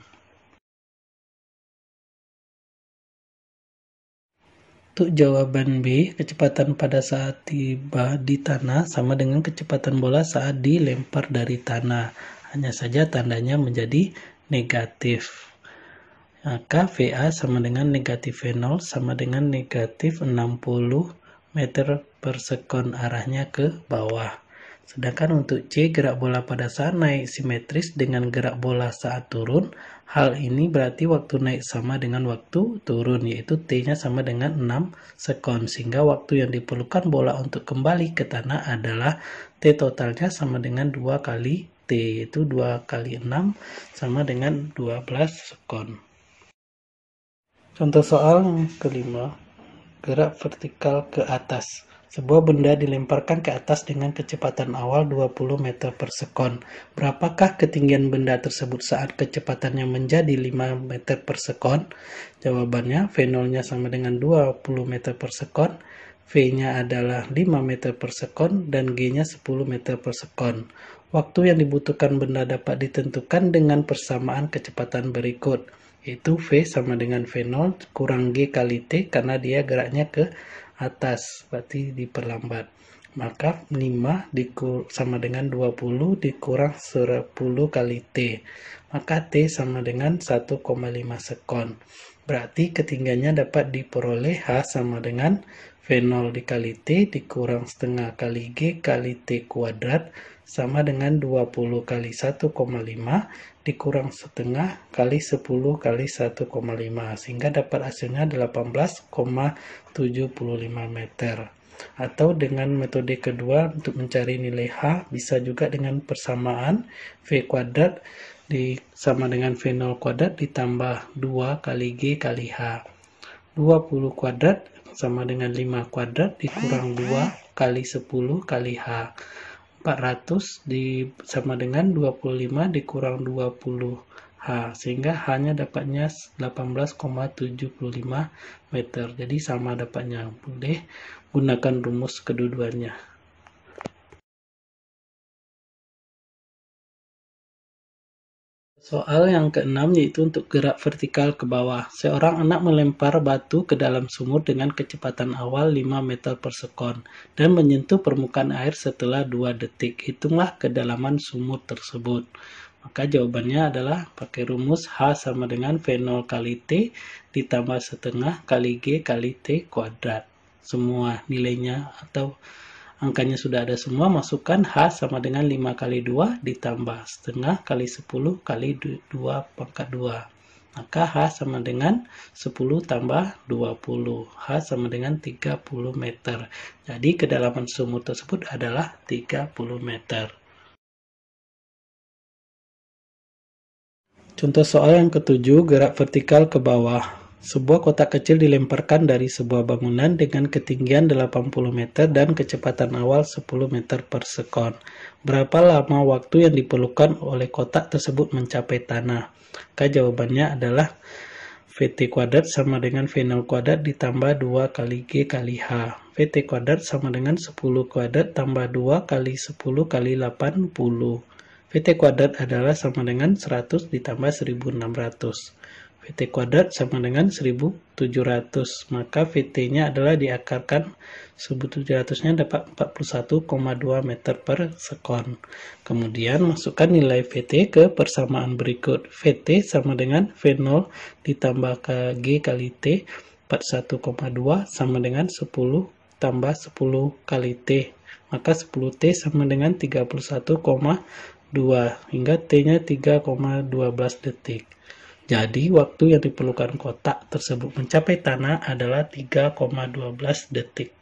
Untuk jawaban B, kecepatan pada saat tiba di tanah sama dengan kecepatan bola saat dilempar dari tanah. Hanya saja tandanya menjadi negatif. Maka VA sama dengan negatif V0 sama dengan negatif 60 meter per sekon, arahnya ke bawah. Sedangkan untuk C, gerak bola pada saat naik simetris dengan gerak bola saat turun. Hal ini berarti waktu naik sama dengan waktu turun, yaitu T-nya sama dengan 6 sekon. Sehingga waktu yang diperlukan bola untuk kembali ke tanah adalah T totalnya sama dengan 2 kali T, yaitu 2 kali 6 sama dengan 12 sekon. Contoh soal yang kelima, gerak vertikal ke atas. Sebuah benda dilemparkan ke atas dengan kecepatan awal 20 meter per sekon. Berapakah ketinggian benda tersebut saat kecepatannya menjadi 5 meter per sekon? Jawabannya, V0-nya sama dengan 20 meter per sekon, V-nya adalah 5 meter per sekon, dan G-nya 10 meter per sekon. Waktu yang dibutuhkan benda dapat ditentukan dengan persamaan kecepatan berikut, yaitu V sama dengan V0 kurang G kali T karena dia geraknya ke atas, berarti diperlambat. Maka 5 sama dengan 20 dikurang 10 kali T. Maka T sama dengan 1,5 sekon. Berarti ketinggiannya dapat diperoleh H sama dengan V0 dikali T dikurang setengah kali G kali T kuadrat sama dengan 20 kali 1,5 dikurang setengah kali 10 kali 1,5 sehingga dapat hasilnya 18,75 meter. Atau dengan metode kedua untuk mencari nilai H bisa juga dengan persamaan V kuadrat sama dengan V0 kuadrat ditambah 2 kali G kali H. 20 kuadrat sama dengan 5 kuadrat dikurang 2 kali 10 kali H. 400 sama dengan 25 dikurang 20 H, sehingga H-nya dapatnya 18,75 meter. Jadi sama dapatnya. Boleh gunakan rumus kedua-duanya. Soal yang keenam yaitu untuk gerak vertikal ke bawah. Seorang anak melempar batu ke dalam sumur dengan kecepatan awal 5 meter per sekon dan menyentuh permukaan air setelah 2 detik. Hitunglah kedalaman sumur tersebut. Maka jawabannya adalah pakai rumus H sama dengan V0 kali T ditambah setengah kali G kali T kuadrat. Semua nilainya atau angkanya sudah ada semua, masukkan H sama dengan 5 kali 2 ditambah setengah kali 10 kali 2 pangkat 2. Maka H sama dengan 10 tambah 20. H sama dengan 30 meter. Jadi kedalaman sumur tersebut adalah 30 meter. Contoh soal yang ketujuh, gerak vertikal ke bawah. Sebuah kotak kecil dilemparkan dari sebuah bangunan dengan ketinggian 80 meter dan kecepatan awal 10 meter per sekon. Berapa lama waktu yang diperlukan oleh kotak tersebut mencapai tanah? Maka jawabannya adalah VT kuadrat sama dengan V0 kuadrat ditambah 2 kali G kali H. VT kuadrat sama dengan 10 kuadrat tambah 2 kali 10 kali 80. VT kuadrat adalah sama dengan 100 ditambah 1600. VT kuadrat sama dengan 1700. Maka VT-nya adalah diakarkan 1700-nya dapat 41,2 meter per sekon. Kemudian masukkan nilai VT ke persamaan berikut. VT sama dengan V0 ditambah G kali T 41,2 sama dengan 10 tambah 10 kali T. Maka 10T sama dengan 31,2 hingga T-nya 3,12 detik. Jadi, waktu yang diperlukan kotak tersebut mencapai tanah adalah 3,12 detik.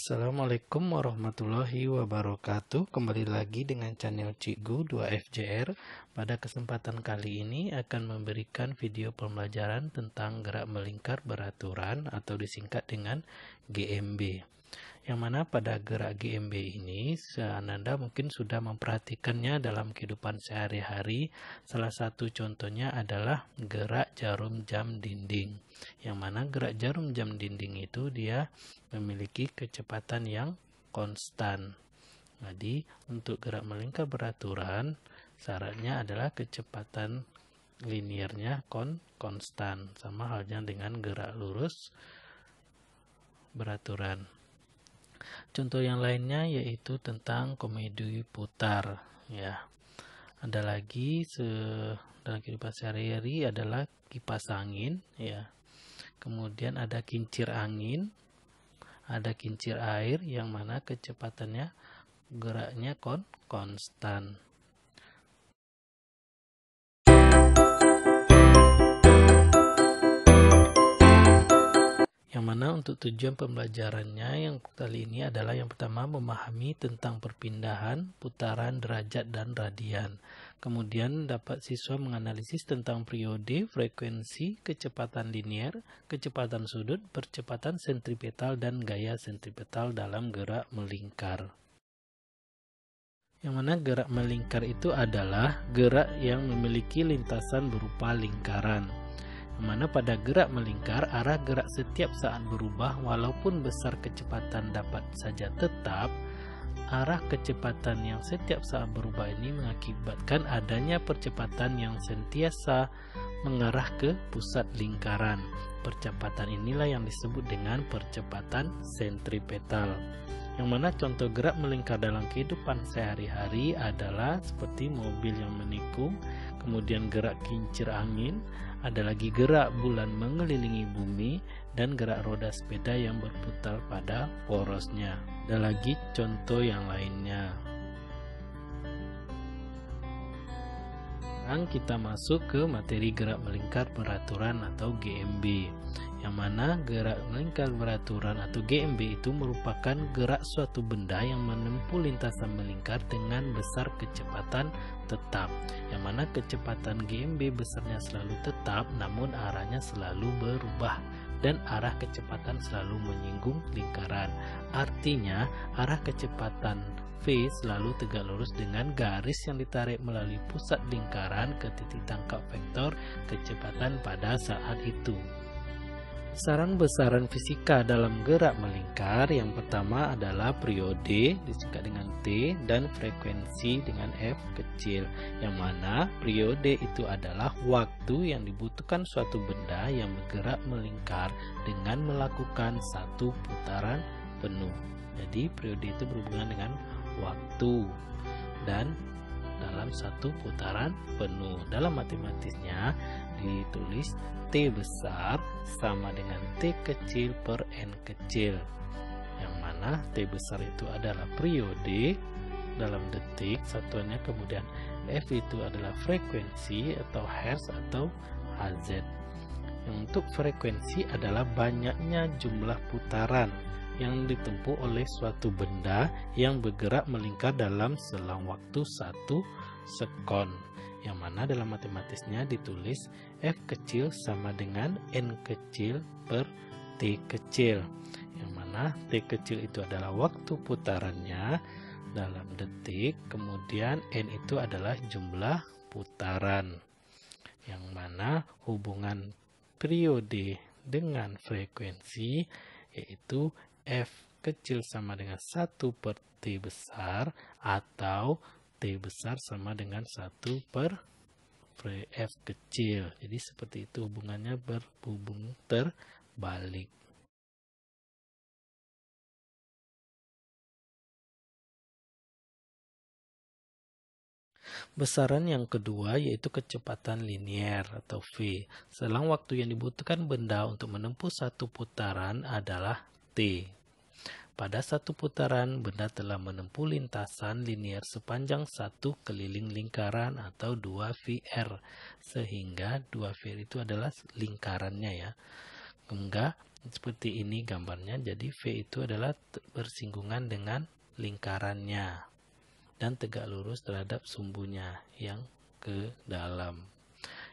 Assalamualaikum warahmatullahi wabarakatuh. Kembali lagi dengan channel Cikgu 2FJR. Pada kesempatan kali ini akan memberikan video pembelajaran tentang gerak melingkar beraturan atau disingkat dengan GMB. Yang mana pada gerak GMB ini Anda mungkin sudah memperhatikannya dalam kehidupan sehari-hari. Salah satu contohnya adalah gerak jarum jam dinding. Yang mana gerak jarum jam dinding itu dia memiliki kecepatan yang konstan. Jadi untuk gerak melingkar beraturan syaratnya adalah kecepatan liniernya konstan. Sama halnya dengan gerak lurus beraturan. contoh yang lainnya yaitu tentang komedi putar ya. Ada lagi dalam kehidupan sehari-hari adalah kipas angin ya. Kemudian ada kincir angin, ada kincir air yang mana kecepatannya geraknya konstan. Yang mana untuk tujuan pembelajarannya yang kali ini adalah yang pertama memahami tentang perpindahan, putaran, derajat, dan radian. Kemudian dapat siswa menganalisis tentang periode, frekuensi, kecepatan linier, kecepatan sudut, percepatan sentripetal, dan gaya sentripetal dalam gerak melingkar. Yang mana gerak melingkar itu adalah gerak yang memiliki lintasan berupa lingkaran. Mana pada gerak melingkar, arah gerak setiap saat berubah walaupun besar kecepatan dapat saja tetap. Arah kecepatan yang setiap saat berubah ini mengakibatkan adanya percepatan yang sentiasa mengarah ke pusat lingkaran. Percepatan inilah yang disebut dengan percepatan sentripetal. Yang mana contoh gerak melingkar dalam kehidupan sehari-hari adalah seperti mobil yang menikung, kemudian gerak kincir angin, ada lagi gerak bulan mengelilingi bumi, dan gerak roda sepeda yang berputar pada porosnya. Ada lagi contoh yang lainnya. Sekarang kita masuk ke materi gerak melingkar beraturan atau GMB. Yang mana gerak melingkar beraturan atau GMB itu merupakan gerak suatu benda yang menempuh lintasan melingkar dengan besar kecepatan tetap. Yang mana kecepatan GMB besarnya selalu tetap namun arahnya selalu berubah dan arah kecepatan selalu menyinggung lingkaran. Artinya arah kecepatan V selalu tegak lurus dengan garis yang ditarik melalui pusat lingkaran ke titik tangkap vektor kecepatan pada saat itu. Besaran-besaran fisika dalam gerak melingkar yang pertama adalah periode disingkat dengan T dan frekuensi dengan F kecil, yang mana periode itu adalah waktu yang dibutuhkan suatu benda yang bergerak melingkar dengan melakukan satu putaran penuh. Jadi periode itu berhubungan dengan waktu dan dalam satu putaran penuh. Dalam matematisnya ditulis T besar sama dengan T kecil per N kecil, yang mana T besar itu adalah periode dalam detik satuannya, kemudian F itu adalah frekuensi atau Hertz atau Hz. Untuk frekuensi adalah banyaknya jumlah putaran yang ditempuh oleh suatu benda yang bergerak melingkar dalam selang waktu 1 sekon, yang mana dalam matematisnya ditulis F kecil sama dengan N kecil per T kecil, yang mana T kecil itu adalah waktu putarannya dalam detik, kemudian N itu adalah jumlah putaran, yang mana hubungan periode dengan frekuensi yaitu F kecil sama dengan 1 per T besar atau T besar sama dengan 1 per F kecil. Jadi seperti itu hubungannya berhubung terbalik. Besaran yang kedua yaitu kecepatan linier atau V. Selang waktu yang dibutuhkan benda untuk menempuh satu putaran adalah T. Pada satu putaran, benda telah menempuh lintasan linier sepanjang satu keliling lingkaran atau 2 VR. Sehingga 2 VR itu adalah lingkarannya ya. Enggak, seperti ini gambarnya. Jadi V itu adalah bersinggungan dengan lingkarannya dan tegak lurus terhadap sumbunya yang ke dalam.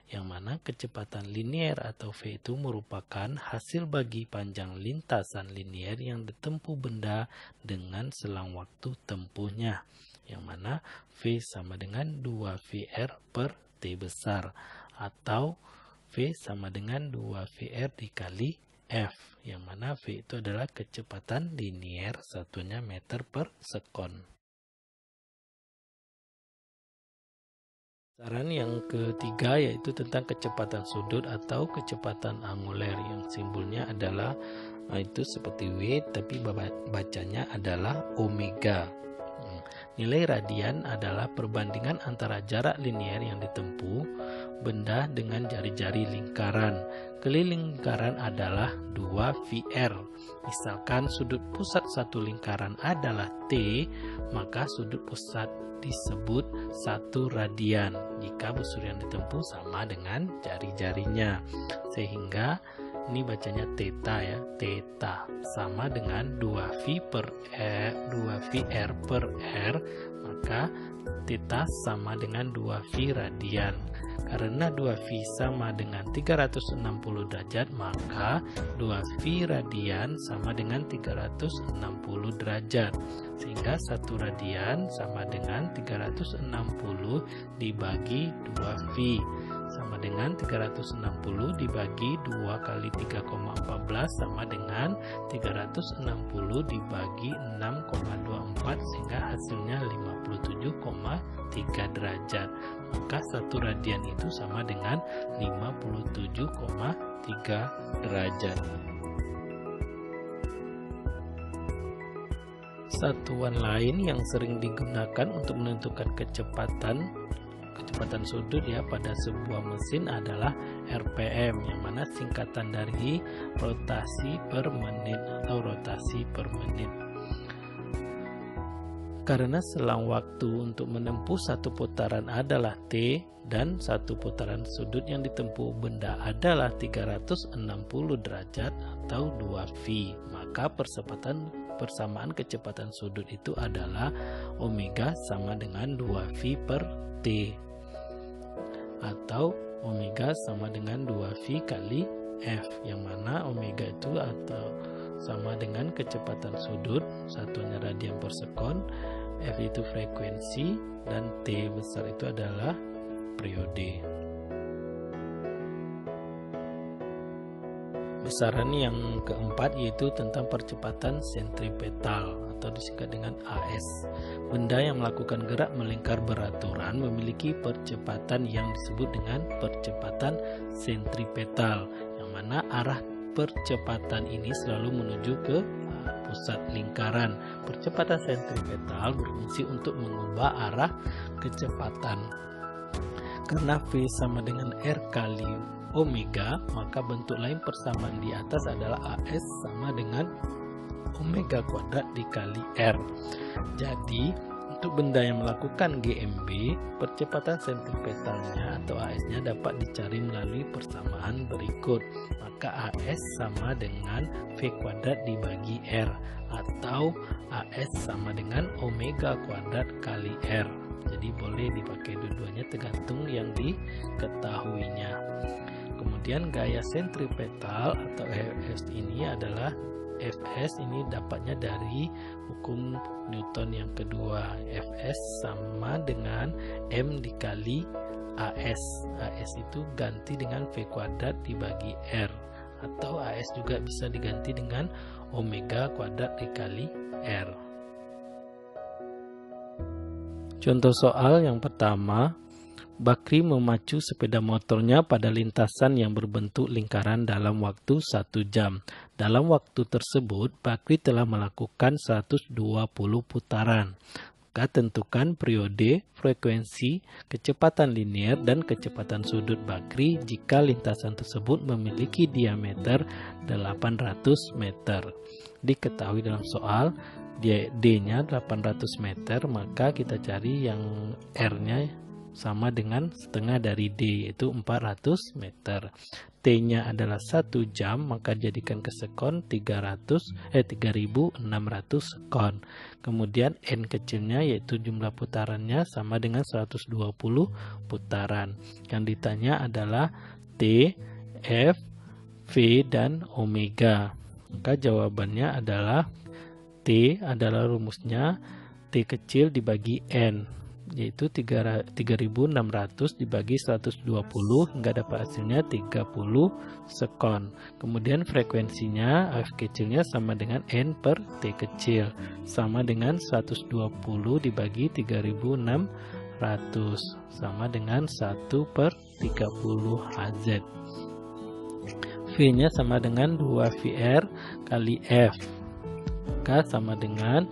Yang mana kecepatan linier atau V itu merupakan hasil bagi panjang lintasan linier yang ditempuh benda dengan selang waktu tempuhnya, yang mana V sama dengan 2VR per T besar atau V sama dengan 2VR dikali F, yang mana V itu adalah kecepatan linier, satunya meter per sekon. Saran yang ketiga yaitu tentang kecepatan sudut atau kecepatan anguler yang simbolnya adalah itu seperti W tapi bacanya adalah omega. Nilai radian adalah perbandingan antara jarak linier yang ditempuh benda dengan jari-jari lingkaran. Keliling lingkaran adalah 2VR. Misalkan sudut pusat satu lingkaran adalah T, maka sudut pusat disebut 1 radian jika busur yang ditempuh sama dengan jari-jarinya. Sehingga ini bacanya theta ya, theta sama dengan 2VR per R, maka theta sama dengan 2V radian. Karena 2V sama dengan 360 derajat, maka 2V radian sama dengan 360 derajat. Sehingga 1 radian sama dengan 360 dibagi 2V. Sama dengan 360 dibagi 2 kali 3,14 sama dengan 360 dibagi 6,24 sehingga hasilnya 57,3 derajat. Maka 1 radian itu sama dengan 57,3 derajat. Satuan lain yang sering digunakan untuk menentukan kecepatan sudut ya pada sebuah mesin adalah RPM, yang mana singkatan dari rotasi per menit atau rotasi per menit. Karena selang waktu untuk menempuh satu putaran adalah T dan satu putaran sudut yang ditempuh benda adalah 360 derajat atau 2V, maka persamaan kecepatan sudut itu adalah omega sama dengan 2V per T, atau omega sama dengan 2V kali F, yang mana omega itu atau sama dengan kecepatan sudut, satuannya radian per sekon, F itu frekuensi, dan T besar itu adalah periode. Besaran yang keempat yaitu tentang percepatan sentripetal atau disingkat dengan AS. Benda yang melakukan gerak melingkar beraturan memiliki percepatan yang disebut dengan percepatan sentripetal, yang mana arah percepatan ini selalu menuju ke pusat lingkaran. Percepatan sentripetal berfungsi untuk mengubah arah kecepatan. Karena V sama dengan R kali omega, maka bentuk lain persamaan di atas adalah AS sama dengan omega kuadrat dikali R. Jadi untuk benda yang melakukan GMB, percepatan sentripetalnya atau AS-nya dapat dicari melalui persamaan berikut. Maka AS sama dengan V kuadrat dibagi R, atau AS sama dengan omega kuadrat kali R. Jadi boleh dipakai dua-duanya tergantung yang diketahuinya. Kemudian gaya sentripetal atau Fs ini adalah Fs ini dapatnya dari hukum Newton yang kedua. Fs sama dengan M dikali AS. AS itu ganti dengan V kuadrat dibagi R, atau AS juga bisa diganti dengan omega kuadrat dikali R. Contoh soal yang pertama, Bakri memacu sepeda motornya pada lintasan yang berbentuk lingkaran dalam waktu 1 jam. Dalam waktu tersebut, Bakri telah melakukan 120 putaran. Maka tentukan periode, frekuensi, kecepatan linier, dan kecepatan sudut Bakri jika lintasan tersebut memiliki diameter 800 meter. Diketahui dalam soal, D-nya 800 meter, maka kita cari yang R-nya sama dengan setengah dari D, yaitu 400 meter. T-nya adalah 1 jam, maka jadikan ke sekon 3600 sekon. Kemudian N kecilnya yaitu jumlah putarannya sama dengan 120 putaran. Yang ditanya adalah T, F, V, dan omega. Maka jawabannya adalah T adalah rumusnya T kecil dibagi N, yaitu 3600 dibagi 120 hingga dapat hasilnya 30 sekon. Kemudian frekuensinya F kecilnya sama dengan N per T kecil, sama dengan 120 dibagi 3600 sama dengan 1 per 30 Hz. V V-nya sama dengan 2VR kali F. K sama dengan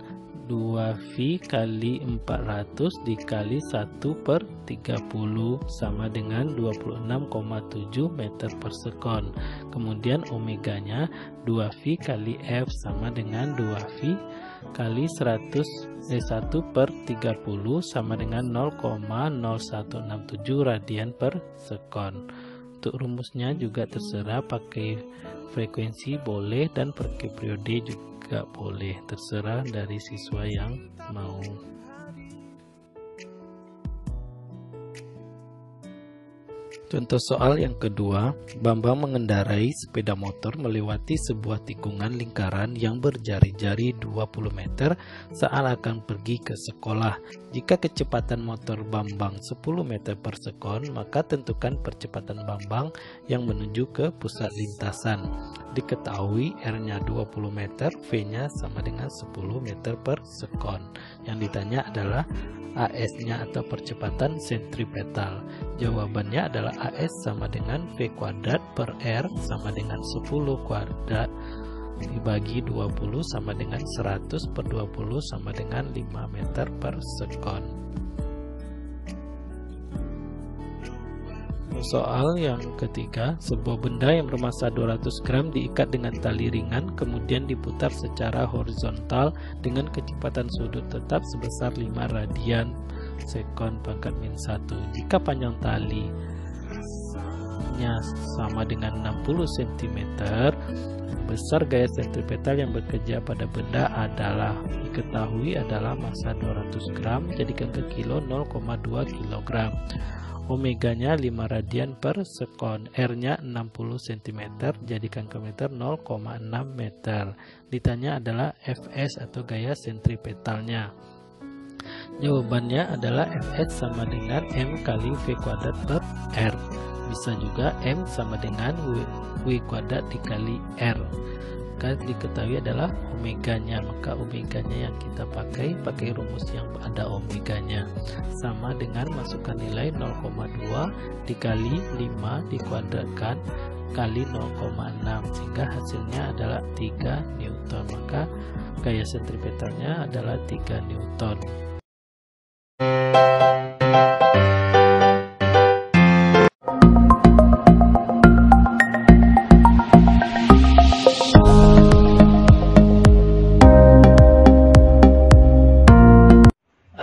2V kali 400 dikali 1/30 sama dengan 26,7 meter per sekon. Kemudian omeganya 2V kali F sama dengan 2V kali 1/30 sama dengan 0,0167 radian per sekon. Untuk rumusnya juga terserah pakai frekuensi boleh dan pakai periode juga boleh, terserah dari siswa yang mau. Contoh soal yang kedua, Bambang mengendarai sepeda motor melewati sebuah tikungan lingkaran yang berjari-jari 20 meter saat akan pergi ke sekolah. Jika kecepatan motor Bambang 10 meter per sekon, maka tentukan percepatan Bambang yang menuju ke pusat lintasan. Diketahui R-nya 20 meter, V-nya sama dengan 10 meter per sekon. Yang ditanya adalah AS-nya atau percepatan sentripetal. Jawabannya adalah AS sama dengan V kuadrat per R sama dengan 10 kuadrat dibagi 20 sama dengan 100 per 20 sama dengan 5 meter per sekon. Soal yang ketiga, sebuah benda yang bermassa 200 gram diikat dengan tali ringan kemudian diputar secara horizontal dengan kecepatan sudut tetap sebesar 5 radian sekon pangkat -1. Jika panjang talinya sama dengan 60 cm, besar gaya sentripetal yang bekerja pada benda adalah diketahui adalah massa 200 gram, jadikan ke kilo 0,2 kg. Omeganya 5 radian per sekon, R-nya 60 cm, jadikan ke meter 0,6 meter. Ditanya adalah Fs atau gaya sentripetalnya. Jawabannya adalah Fs sama dengan M kali V kuadrat per R. Bisa juga M sama dengan W kuadrat dikali R. Diketahui adalah omeganya, maka omeganya yang kita pakai rumus yang ada omeganya, sama dengan masukkan nilai 0,2 dikali 5 dikuadratkan kali 0,6 sehingga hasilnya adalah 3 Newton, maka gaya sentripetalnya adalah 3 Newton.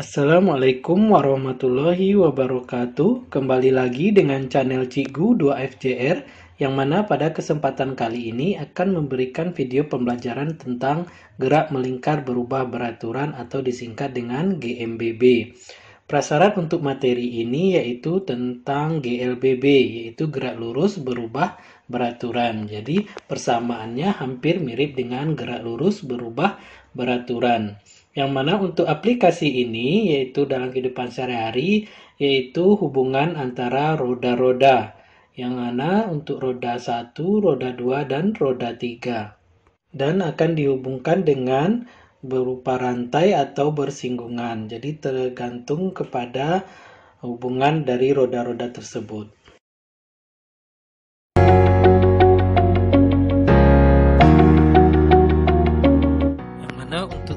Assalamualaikum warahmatullahi wabarakatuh. Kembali lagi dengan channel Cikgu 2FJR, yang mana pada kesempatan kali ini akan memberikan video pembelajaran tentang gerak melingkar berubah beraturan atau disingkat dengan GMBB. Prasyarat untuk materi ini yaitu tentang GLBB, yaitu gerak lurus berubah beraturan. Jadi persamaannya hampir mirip dengan gerak lurus berubah beraturan. Yang mana untuk aplikasi ini yaitu dalam kehidupan sehari-hari yaitu hubungan antara roda-roda. Yang mana untuk roda 1, roda 2, dan roda 3. Dan akan dihubungkan dengan berupa rantai atau bersinggungan. Jadi tergantung kepada hubungan dari roda-roda tersebut.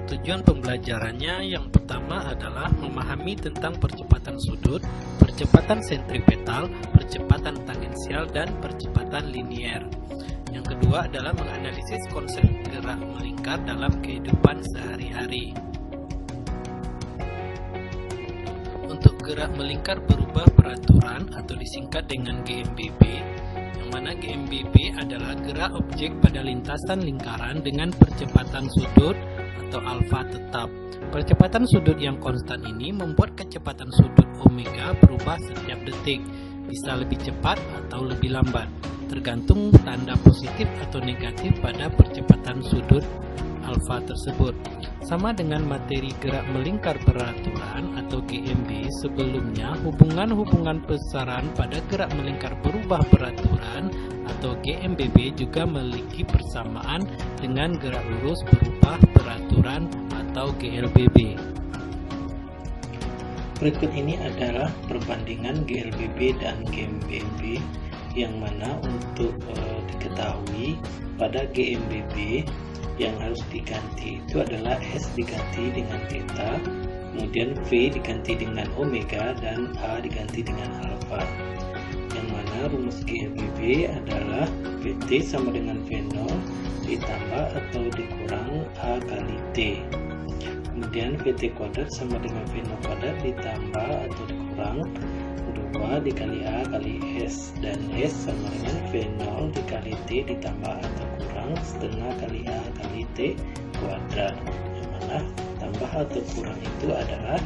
Tujuan pembelajarannya yang pertama adalah memahami tentang percepatan sudut, percepatan sentripetal, percepatan tangensial, dan percepatan linier. Yang kedua adalah menganalisis konsep gerak melingkar dalam kehidupan sehari-hari. Untuk gerak melingkar berubah beraturan atau disingkat dengan GMBB, yang mana GMBB adalah gerak objek pada lintasan lingkaran dengan percepatan sudut atau alfa tetap. Percepatan sudut yang konstan ini membuat kecepatan sudut omega berubah setiap detik, bisa lebih cepat atau lebih lambat, tergantung tanda positif atau negatif pada percepatan sudut alfa tersebut. Sama dengan materi gerak melingkar beraturan atau GMB sebelumnya, hubungan-hubungan besaran pada gerak melingkar berubah beraturan atau GMBB juga memiliki persamaan dengan gerak lurus berubah beraturan atau GLBB. Berikut ini adalah perbandingan GLBB dan GMBB yang mana untuk diketahui pada GMBB yang harus diganti itu adalah S diganti dengan theta, kemudian V diganti dengan omega, dan A diganti dengan alpha. Yang mana rumus GMBB adalah PT sama dengan V0 ditambah atau dikurang A kali T. Kemudian VT kuadrat sama dengan V0 kuadrat ditambah atau dikurang 2 dikali A kali S, dan S sama dengan V0 dikali T ditambah atau kurang setengah kali A kali T kuadrat, yang mana tambah atau kurang itu adalah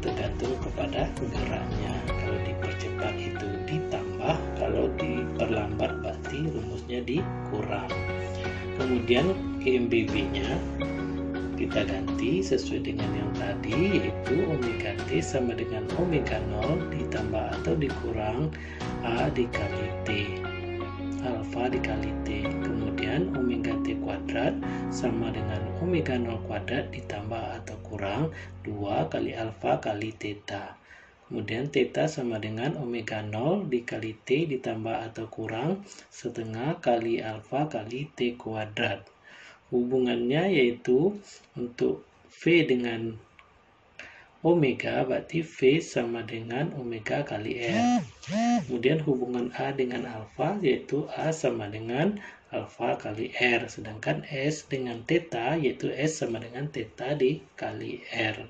tergantung kepada geraknya. Kalau dipercepat itu ditambah, kalau diperlambat berarti rumusnya dikurang. Kemudian GMBB-nya kita ganti sesuai dengan yang tadi, yaitu omega T sama dengan omega 0 ditambah atau dikurang A dikali T, alfa dikali T. Kemudian omega T kuadrat sama dengan omega 0 kuadrat ditambah atau kurang 2 kali alfa kali theta. Kemudian theta sama dengan omega 0 dikali T ditambah atau kurang setengah kali alfa kali T kuadrat. Hubungannya yaitu untuk V dengan omega berarti V sama dengan omega kali R. Kemudian hubungan A dengan alfa yaitu A sama dengan alfa kali R. Sedangkan S dengan theta yaitu S sama dengan theta dikali R.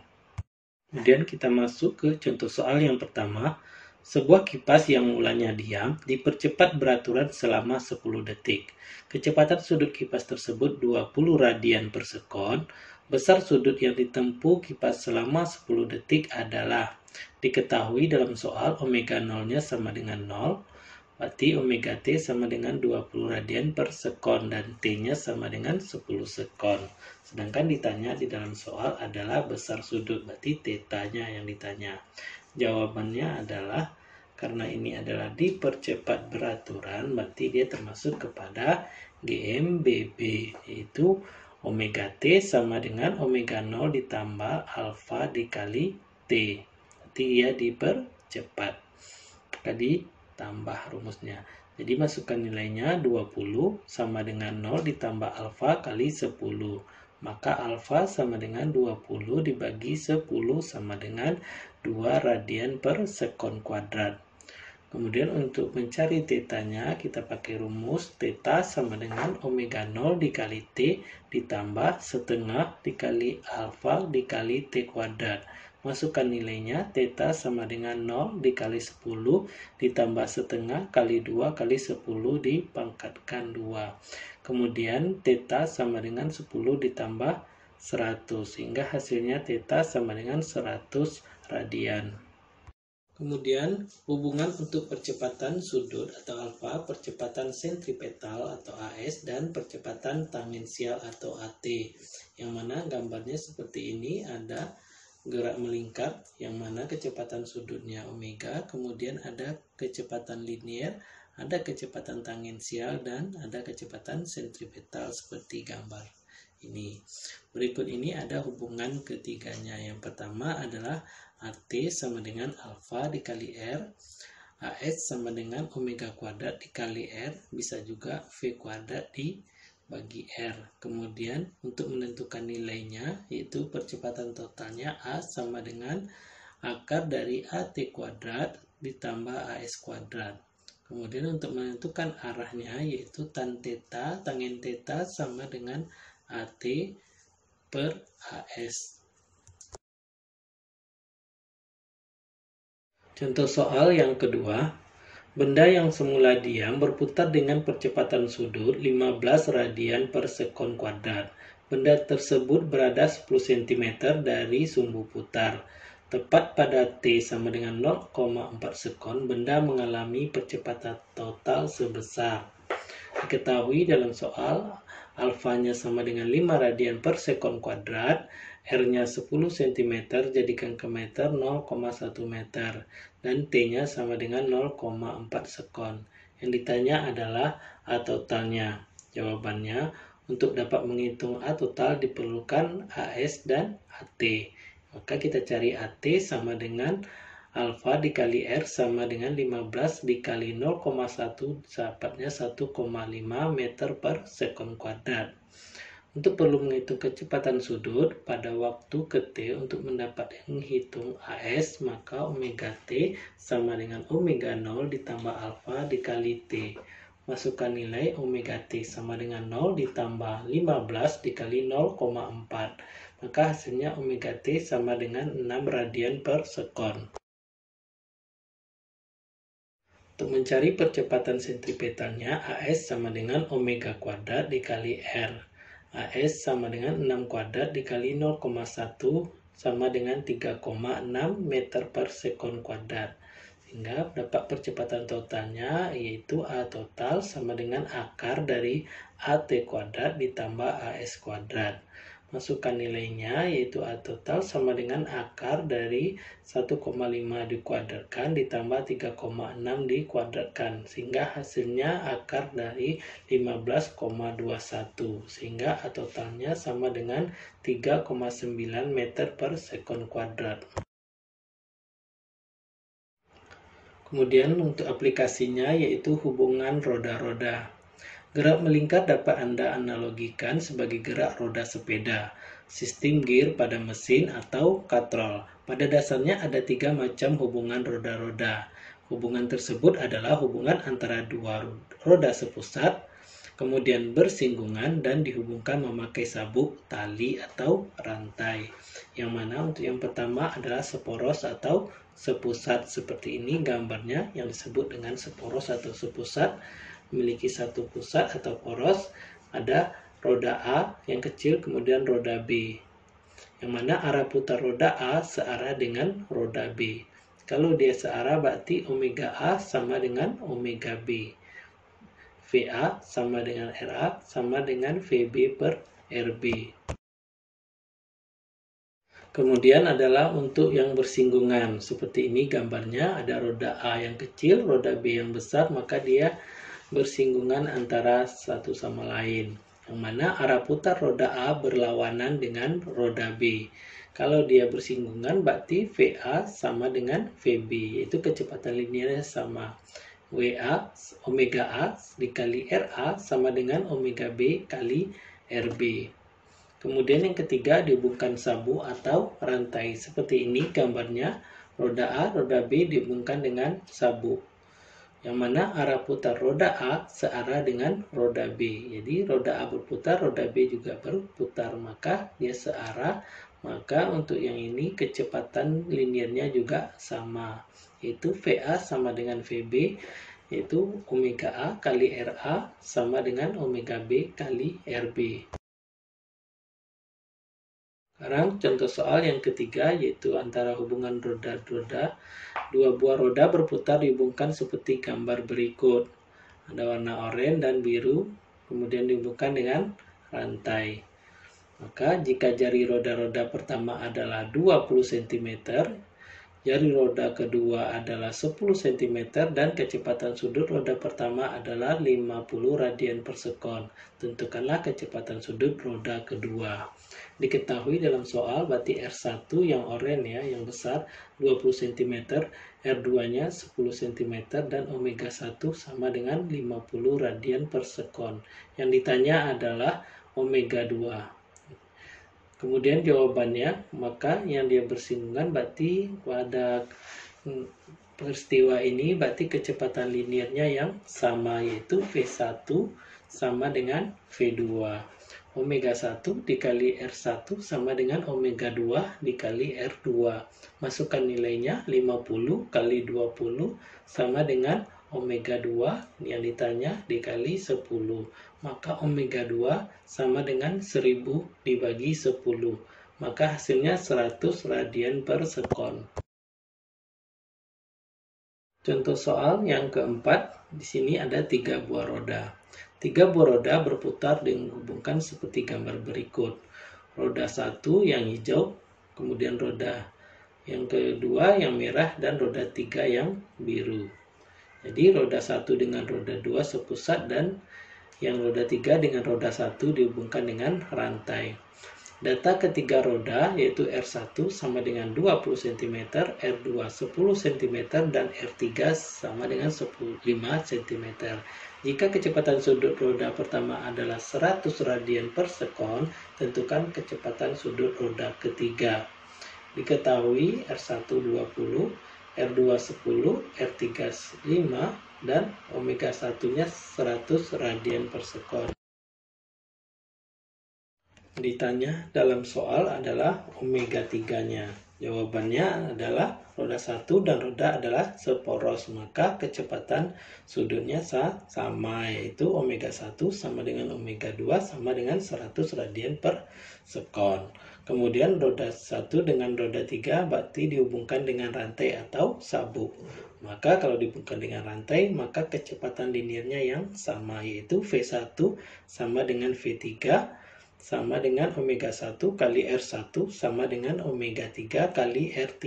Kemudian kita masuk ke contoh soal yang pertama. Sebuah kipas yang mulanya diam dipercepat beraturan selama 10 detik. Kecepatan sudut kipas tersebut 20 radian per sekon. Besar sudut yang ditempuh kipas selama 10 detik adalah, diketahui dalam soal omega 0-nya sama dengan 0, berarti omega T sama dengan 20 radian per sekon dan T-nya sama dengan 10 sekon. Sedangkan ditanya di dalam soal adalah besar sudut, berarti theta-nya yang ditanya. Jawabannya adalah, karena ini adalah dipercepat beraturan, berarti dia termasuk kepada GMBB, yaitu omega T sama dengan omega 0 ditambah alfa dikali T. Berarti dia dipercepat. Maka ditambah rumusnya. Jadi masukkan nilainya 20 sama dengan 0 ditambah alfa kali 10. Maka alfa sama dengan 20 dibagi 10 sama dengan 2 radian per sekon kuadrat. Kemudian untuk mencari tetanya kita pakai rumus theta sama dengan omega 0 dikali T ditambah setengah dikali alfa dikali T kuadrat. Masukkan nilainya, theta sama dengan 0 dikali 10 ditambah setengah kali 2 kali 10 dipangkatkan 2. Kemudian theta sama dengan 10 ditambah 100 sehingga hasilnya theta sama dengan 100 radian. Kemudian hubungan untuk percepatan sudut atau alfa, percepatan sentripetal atau AS, dan percepatan tangensial atau AT. Yang mana gambarnya seperti ini, ada gerak melingkar yang mana kecepatan sudutnya omega, kemudian ada kecepatan linier, ada kecepatan tangensial, dan ada kecepatan sentripetal seperti gambar ini. Berikut ini ada hubungan ketiganya. Yang pertama adalah AT sama dengan alfa dikali R, AS sama dengan omega kuadrat dikali R, bisa juga V kuadrat dibagi R. Kemudian untuk menentukan nilainya, yaitu percepatan totalnya A sama dengan akar dari AT kuadrat ditambah AS kuadrat. Kemudian untuk menentukan arahnya, yaitu tan theta, tangen theta sama dengan AT per AS. Contoh soal yang kedua, benda yang semula diam berputar dengan percepatan sudut 15 radian per sekon kuadrat. Benda tersebut berada 10 cm dari sumbu putar. Tepat pada T sama dengan 0,4 sekon, benda mengalami percepatan total sebesar. Diketahui dalam soal, alfanya sama dengan 5 radian per sekon kuadrat, R-nya 10 cm, jadikan ke meter 0,1 meter, dan T-nya sama dengan 0,4 sekon. Yang ditanya adalah A totalnya. Jawabannya, untuk dapat menghitung A total diperlukan AS dan AT. Maka kita cari AT sama dengan Alfa dikali R sama dengan 15 dikali 0,1, dapatnya 1,5 meter per sekon kuadrat. Untuk perlu menghitung kecepatan sudut pada waktu ke T untuk mendapat menghitung AS, maka omega T sama dengan omega 0 ditambah alfa dikali T. Masukkan nilai omega T sama dengan 0 ditambah 15 dikali 0,4. Maka hasilnya omega T sama dengan 6 radian per sekon. Untuk mencari percepatan sentripetalnya, AS sama dengan omega kuadrat dikali R. AS sama dengan 6 kuadrat dikali 0,1 sama dengan 3,6 meter per sekon kuadrat. Sehingga dapat percepatan totalnya yaitu A total sama dengan akar dari AT kuadrat ditambah AS kuadrat. Masukkan nilainya yaitu A total sama dengan akar dari 1,5 dikuadratkan ditambah 3,6 dikuadratkan, sehingga hasilnya akar dari 15,21, sehingga A totalnya sama dengan 3,9 meter per sekon kuadrat. Kemudian untuk aplikasinya yaitu hubungan roda-roda. Gerak melingkar dapat Anda analogikan sebagai gerak roda sepeda, sistem gear pada mesin atau katrol. Pada dasarnya ada 3 macam hubungan roda-roda. Hubungan tersebut adalah hubungan antara dua roda sepusat, kemudian bersinggungan dan dihubungkan memakai sabuk, tali, atau rantai. Yang mana untuk yang pertama adalah seporos atau sepusat. Seperti ini gambarnya yang disebut dengan seporos atau sepusat. Memiliki satu pusat atau poros, ada roda A yang kecil, kemudian roda B, yang mana arah putar roda A searah dengan roda B. Kalau dia searah berarti omega A sama dengan omega B, VA sama dengan RA sama dengan VB per RB. Kemudian adalah untuk yang bersinggungan, seperti ini gambarnya, ada roda A yang kecil, roda B yang besar, maka dia bersinggungan antara satu sama lain, yang mana arah putar roda A berlawanan dengan roda B. Kalau dia bersinggungan berarti VA sama dengan VB, yaitu kecepatan linearnya sama. WA omega A dikali RA sama dengan omega B kali RB. Kemudian yang ketiga dihubungkan sabuk atau rantai, seperti ini gambarnya, roda A, roda B dihubungkan dengan sabuk, yang mana arah putar roda A searah dengan roda B. Jadi roda A berputar, roda B juga berputar, maka dia searah. Maka untuk yang ini kecepatan linearnya juga sama, yaitu VA sama dengan VB, yaitu omega A kali RA sama dengan omega B kali RB. Sekarang contoh soal yang ketiga yaitu antara hubungan roda-roda. Dua buah roda berputar dihubungkan seperti gambar berikut. Ada warna oranye dan biru, kemudian dihubungkan dengan rantai. Maka jika jari roda-roda pertama adalah 20 cm, jari roda kedua adalah 10 cm, dan kecepatan sudut roda pertama adalah 50 radian per sekon. Tentukanlah kecepatan sudut roda kedua. Diketahui dalam soal berarti R1 yang oranye ya, yang besar 20 cm, R2-nya 10 cm, dan omega 1 sama dengan 50 radian per sekon. Yang ditanya adalah omega 2. Kemudian jawabannya, maka yang dia bersinggungan berarti pada peristiwa ini berarti kecepatan linearnya yang sama, yaitu V1 sama dengan V2. Omega 1 dikali R1 sama dengan omega 2 dikali R2. Masukkan nilainya 50 kali 20 sama dengan omega 2 yang ditanya dikali 10. Maka omega 2 sama dengan 1000 dibagi 10. Maka hasilnya 100 radian per sekon. Contoh soal yang keempat, di sini ada 3 buah roda. 3 buah roda berputar dihubungkan seperti gambar berikut. Roda 1 yang hijau, kemudian roda yang kedua yang merah, dan roda 3 yang biru. Jadi roda 1 dengan roda 2 sepusat, dan yang roda 3 dengan roda 1 dihubungkan dengan rantai. Data ketiga roda yaitu R1 sama dengan 20 cm, R2 10 cm, dan R3 sama dengan 5 cm. Jika kecepatan sudut roda pertama adalah 100 radian per sekon, tentukan kecepatan sudut roda ketiga. Diketahui R1 20, R2 10, R3 5, dan omega 1-nya 100 radian per sekon. Ditanya dalam soal adalah omega 3-nya. Jawabannya adalah roda 1 dan roda adalah seporos, maka kecepatan sudutnya sama, yaitu omega 1 sama dengan omega 2 sama dengan 100 radian per sekon. Kemudian roda 1 dengan roda 3 berarti dihubungkan dengan rantai atau sabuk. Maka kalau dihubungkan dengan rantai, maka kecepatan linearnya yang sama, yaitu V1 sama dengan V3 sama dengan omega 1 kali R1 sama dengan omega 3 kali R3.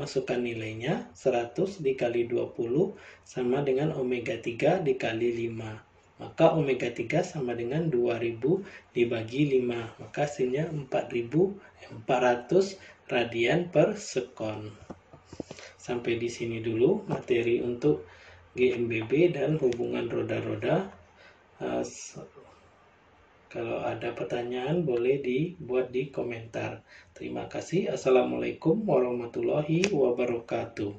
Masukkan nilainya, 100 dikali 20 sama dengan omega 3 dikali 5. Maka omega 3 sama dengan 2000 dibagi 5. Maka hasilnya 4400 radian per sekon. Sampai di sini dulu materi untuk GMBB dan hubungan roda-roda. Kalau ada pertanyaan boleh dibuat di komentar. Terima kasih. Assalamualaikum warahmatullahi wabarakatuh.